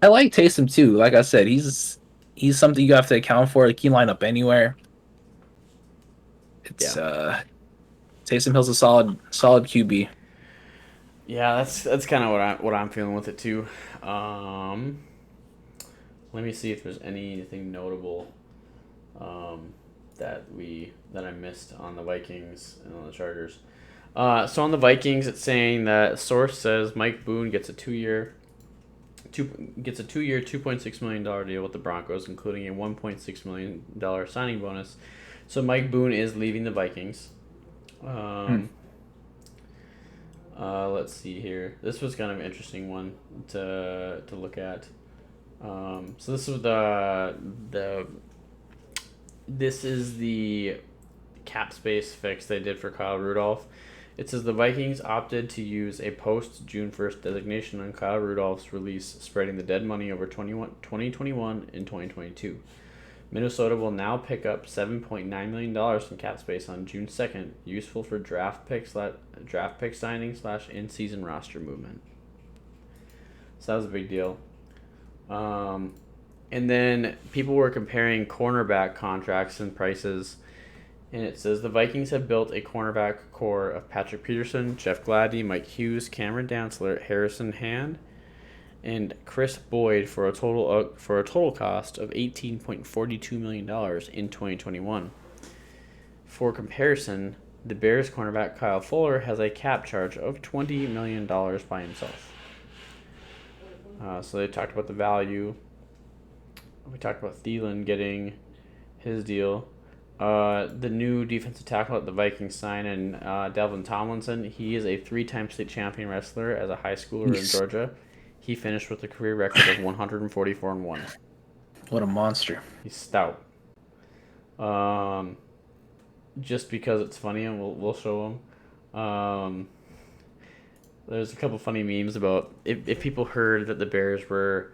I like Taysom too. Like I said, he's something you have to account for. He can line up anywhere. It's Yeah, Taysom Hill's a solid QB. yeah, that's kind of what I'm feeling with it too. Um, Let me see if there's anything notable um, that I missed on the Vikings and on the Chargers. So on the Vikings, it's saying that source says Mike Boone gets a two-year, $2.6 million deal with the Broncos, including a $1.6 million signing bonus. So Mike Boone is leaving the Vikings. Hmm. Um, let's see here. This was kind of an interesting one to look at. So this is the cap space fix they did for Kyle Rudolph. It says the Vikings opted to use a post June 1st designation on Kyle Rudolph's release, spreading the dead money over 2021 and 2022. Minnesota will now pick up $7.9 million in cap space on June 2nd, useful for draft pick signing / in season roster movement. So that was a big deal. Um, and then people were comparing cornerback contracts and prices. And it says the Vikings have built a cornerback core of Patrick Peterson, Jeff Gladney, Mike Hughes, Cameron Dantzler, Harrison Hand, and Chris Boyd for a total cost of $18.42 million in 2021. For comparison, the Bears cornerback Kyle Fuller has a cap charge of $20 million by himself. So they talked about the value. We talked about Thielen getting his deal. The new defensive tackle at the Vikings sign and Dalvin Tomlinson. He is a 3-time state champion wrestler as a high schooler in Georgia. He finished with a career record of 144-1. What a monster. He's stout. Just because it's funny, and we'll show him. There's a couple funny memes about if people heard that the Bears were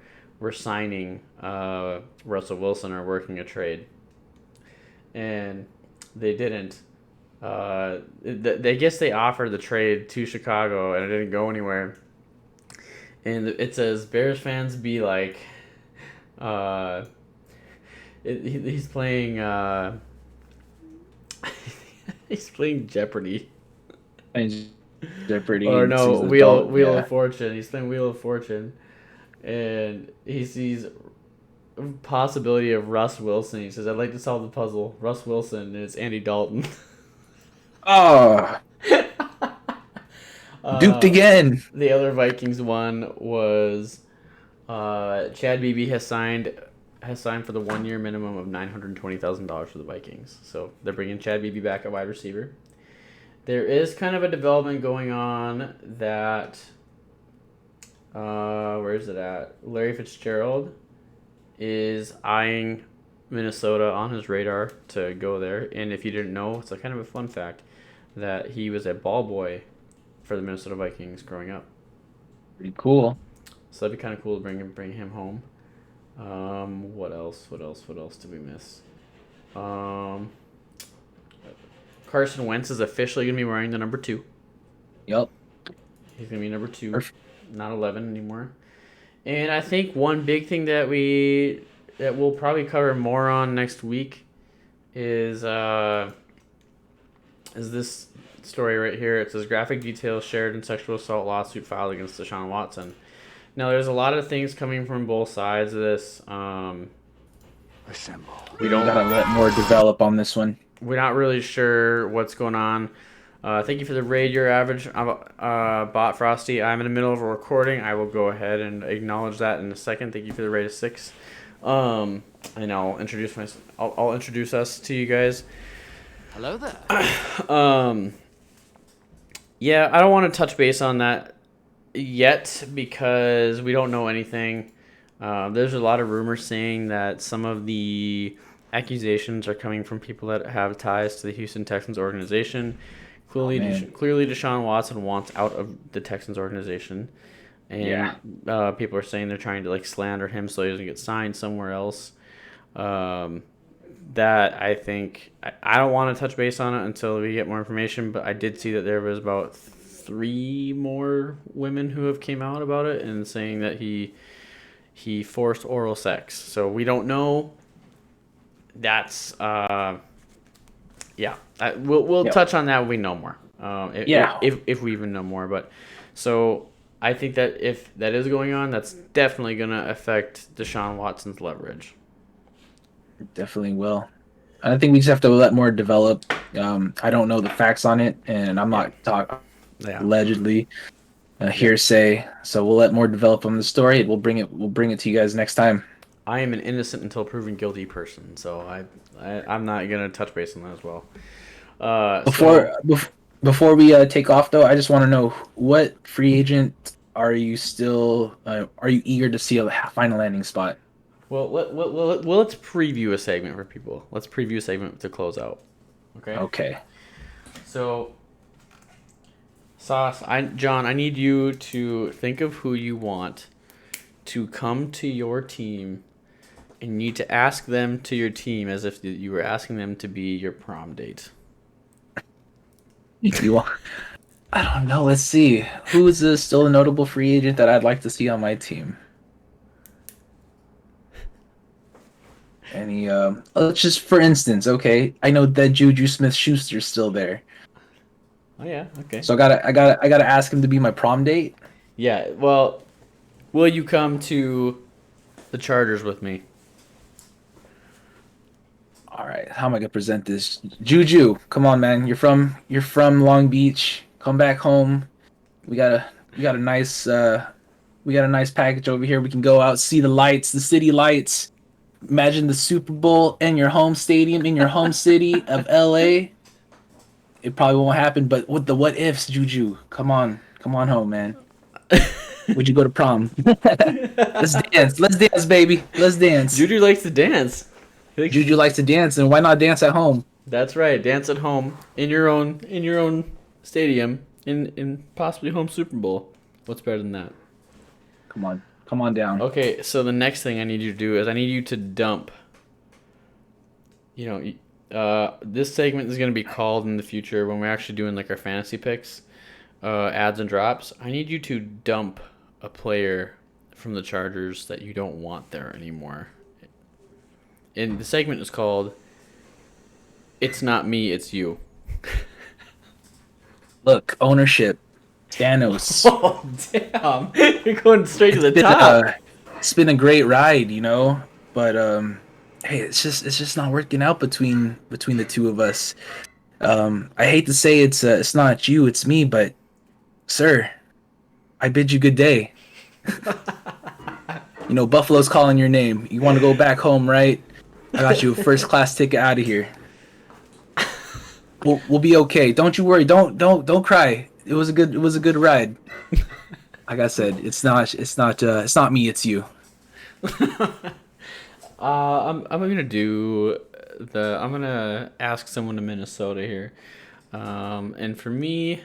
signing Russell Wilson or working a trade, and they didn't. They guess they offered the trade to Chicago and it didn't go anywhere. And it says Bears fans be like, uh, he's playing he's playing Jeopardy. And Jeopardy Or and no, sees the adult. Wheel Yeah. of Fortune. He's playing Wheel of Fortune, and he sees possibility of Russ Wilson. He says, "I'd like to solve the puzzle." Russ Wilson, and it's Andy Dalton. Oh, duped uh, again. the other Vikings one was Chad Beebe has signed for the 1 year minimum of $920,000 for the Vikings. So they're bringing Chad Beebe back at wide receiver. There is kind of a development going on that where is it at? Larry Fitzgerald is eyeing Minnesota on his radar to go there. And if you didn't know, it's a kind of a fun fact that he was a ball boy for the Minnesota Vikings growing up. Pretty cool. So that'd be kind of cool to bring him home. What else? What else did we miss? Carson Wentz is officially going to be wearing the number 2. Yep. He's going to be number 2, Perfect. not 11 anymore. And I think one big thing that we'll probably cover more on next week is this story right here. It says graphic details shared in sexual assault lawsuit filed against Deshaun Watson. Now, there's a lot of things coming from both sides of this. Assemble. We don't gotta let more develop on this one. We're not really sure what's going on. Thank you for the raid, your average bot, Frosty. I'm in the middle of a recording. I will go ahead and acknowledge that in a second. Thank you for the raid of 6. And I'll introduce I'll introduce us to you guys. Hello there. Yeah, I don't want to touch base on that yet because we don't know anything. There's a lot of rumors saying that some of the accusations are coming from people that have ties to the Houston Texans organization. Clearly, Deshaun Watson wants out of the Texans organization, and people are saying they're trying to like slander him so he doesn't get signed somewhere else. That I think I don't want to touch base on it until we get more information. But I did see that there was about 3 more women who have came out about it and saying that he forced oral sex. So we don't know. That's we'll touch on that when we know more. If we even know more. But so I think that if that is going on, that's definitely gonna affect Deshaun Watson's leverage. Definitely will. I think we just have to let more develop. I don't know the facts on it, and I'm not talking allegedly hearsay. So we'll let more develop on the story. We'll bring it to you guys next time. I am an innocent until proven guilty person, so I'm not gonna touch base on that as well. Before we take off, though, I just want to know what free agent are you eager to see find a landing spot? Well, let's preview a segment for people. Let's preview a segment to close out. Okay. Okay. So, John, I need you to think of who you want to come to your team, and you need to ask them to your team as if you were asking them to be your prom date. I don't know. Let's see. Who is still a notable free agent that I'd like to see on my team? Any let's just for instance, okay. I know that Juju Smith-Schuster's still there. Oh yeah, okay. So I gotta ask him to be my prom date. Yeah. Well, will you come to the Chargers with me? All right. How am I gonna present this? Juju, come on, man. You're from Long Beach. Come back home. We got a nice package over here. We can go out, see the lights, the city lights. Imagine the Super Bowl in your home stadium, in your home city of LA. It probably won't happen, but with the what ifs, Juju, come on home, man. Would you go to prom? Let's dance, baby. Let's dance. Juju likes to dance. Juju likes to dance, and why not dance at home? That's right. Dance at home in your own stadium in possibly home Super Bowl. What's better than that? Come on down. Okay, so the next thing I need you to do is I need you to dump. This segment is going to be called in the future when we're actually doing like our fantasy picks, ads and drops. I need you to dump a player from the Chargers that you don't want there anymore. And the segment is called "It's Not Me, It's You." Look, ownership. Thanos. Oh, damn. You're going straight to the top. It's been a great ride, but hey, it's just not working out between the two of us. I hate to say it's not you, it's me, but sir, I bid you good day. Buffalo's calling your name. You want to go back home, right? I got you a first class ticket out of here. We'll be okay. Don't you worry. Don't cry. It was a good ride. Like I said, it's not me, it's you. I'm gonna do I'm gonna ask someone in Minnesota here, and for me,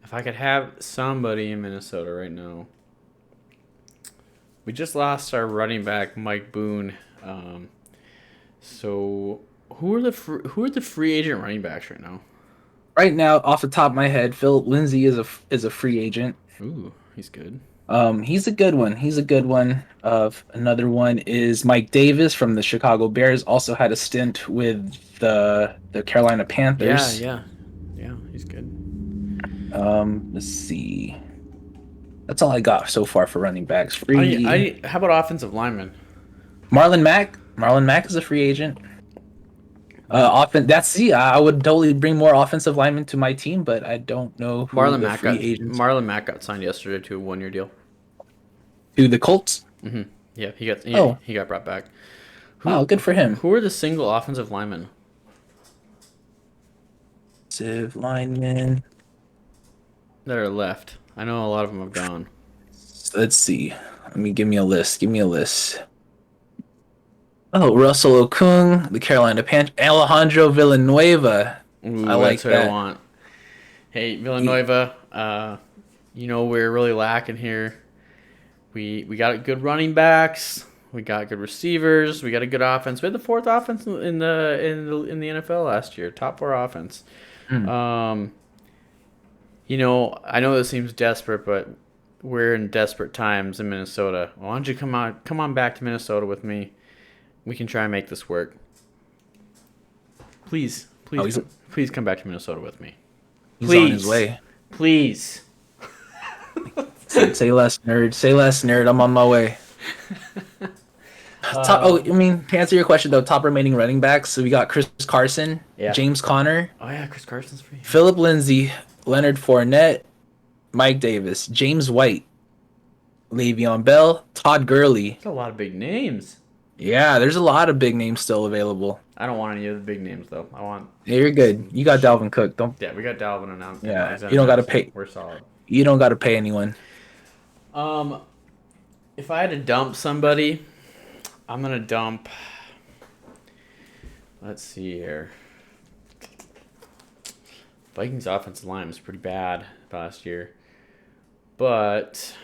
if I could have somebody in Minnesota right now, we just lost our running back Mike Boone. So who are the free agent running backs right now? Right now, off the top of my head, Philip Lindsay is a free agent. Ooh, he's good. He's a good one. He's a good one. Another one is Mike Davis from the Chicago Bears. Also had a stint with the Carolina Panthers. Yeah. He's good. Let's see. That's all I got so far for running backs. Free. How about offensive linemen? Marlon Mack. Marlon Mack is a free agent. I would totally bring more offensive linemen to my team, but I don't know who agents. Marlon Mack got signed yesterday to a 1-year deal. To the Colts. Mm-hmm. Yeah, he got brought back. Good for him. Who are the single offensive linemen? Offensive linemen that are left. I know a lot of them have gone. Let's see. Give me a list. Oh, Russell Okung, the Carolina Panthers, Alejandro Villanueva. Ooh, I like that's what that. I want. Hey, Villanueva, we're really lacking here. We got good running backs, we got good receivers, we got a good offense. We had the fourth offense in the NFL last year, top 4 offense. I know this seems desperate, but we're in desperate times in Minnesota. Why don't you come on back to Minnesota with me? We can try and make this work. Please come back to Minnesota with me. He's on his way. Please. Say less, nerd. I'm on my way. To answer your question though, top remaining running backs. So we got Chris Carson, James Conner. Oh yeah, Chris Carson's free. Philip Lindsay, Leonard Fournette, Mike Davis, James White, Le'Veon Bell, Todd Gurley. That's a lot of big names. Yeah, there's a lot of big names still available. I don't want any of the big names though. Yeah, you're good. You got Dalvin Cook. Yeah, we got Dalvin announced. Yeah, you don't got to pay. We're solid. You don't got to pay anyone. If I had to dump somebody, I'm gonna dump. Let's see here. Vikings offensive line was pretty bad last year, but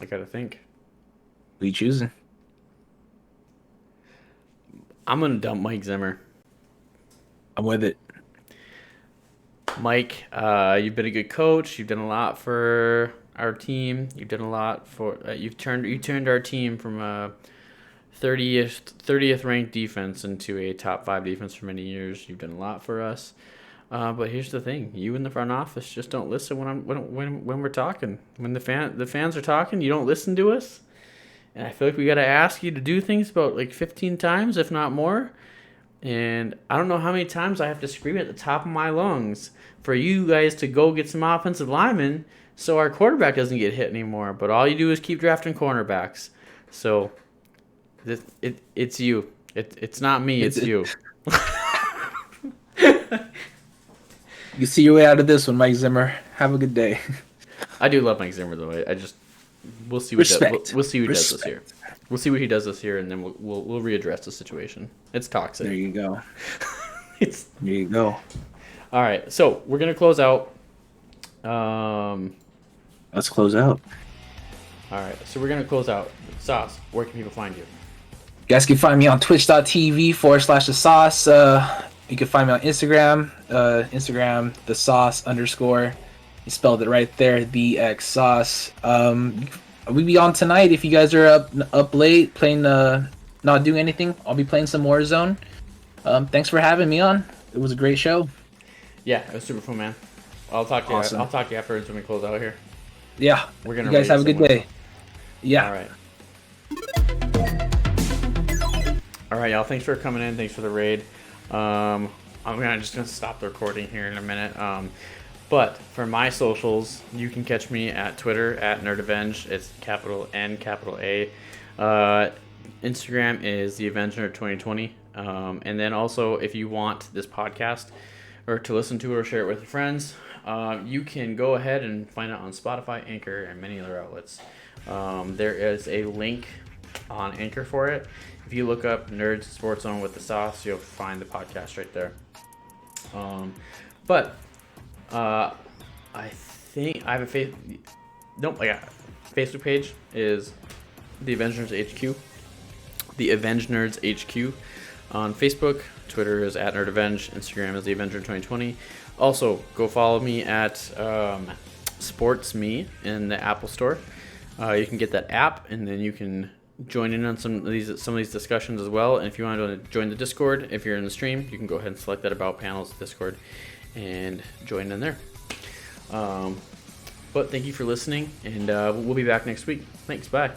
I gotta think. Who are you choosing? I'm gonna dump Mike Zimmer. I'm with it. Mike, you've been a good coach. You've done a lot for our team. You've done a lot for. You turned our team from a 30th ranked defense into a top 5 defense for many years. You've done a lot for us. But here's the thing: you in the front office just don't listen when we're talking. When the fans are talking, you don't listen to us. And I feel like we got to ask you to do things about like 15 times, if not more. And I don't know how many times I have to scream at the top of my lungs for you guys to go get some offensive linemen so our quarterback doesn't get hit anymore. But all you do is keep drafting cornerbacks. So it's you. It's not me. It's you. You see your way out of this one, Mike Zimmer. Have a good day. I do love Mike Zimmer though. We'll see what we'll see what he does this year. We'll see what he does this year, and then we'll readdress the situation. It's toxic. There you go. There you go. All right, so we're gonna close out. Let's close out. All right, so we're gonna close out. Sauce, where can people find you? You guys can find me on twitch.tv/the sauce. You can find me on Instagram. Instagram the sauce _ You spelled it right there, the X sauce. We'll be on tonight if you guys are up late playing not doing anything. I'll be playing some Warzone. Thanks for having me on. It was a great show. Yeah, it was super fun, man. I'll talk to you. I'll talk to you afterwards when we close out here. Yeah. We're gonna. You guys have a good day. Yeah. All right. All right, y'all. Thanks for coming in. Thanks for the raid. I'm just gonna stop the recording here in a minute. But for my socials, you can catch me at Twitter at NerdAvenge. It's capital N, capital A. Instagram is the Avenger 2020. And then also, if you want this podcast, or to listen to or share it with your friends, you can go ahead and find it on Spotify, Anchor, and many other outlets. There is a link on Anchor for it. If you look up Nerds Sports Zone with the Sauce, you'll find the podcast right there. I think I have a Facebook page is The Avenged Nerds HQ. The Avenged Nerds HQ on Facebook. Twitter is @NerdAvenge. Instagram is The Avenger 2020. Also, go follow me at SportsMe in the Apple Store. You can get that app, and then you can join in on some of these discussions as well. And if you want to join the Discord, if you're in the stream, you can go ahead and select that About Panels Discord and join in there. But thank you for listening, and we'll be back next week. Thanks, bye.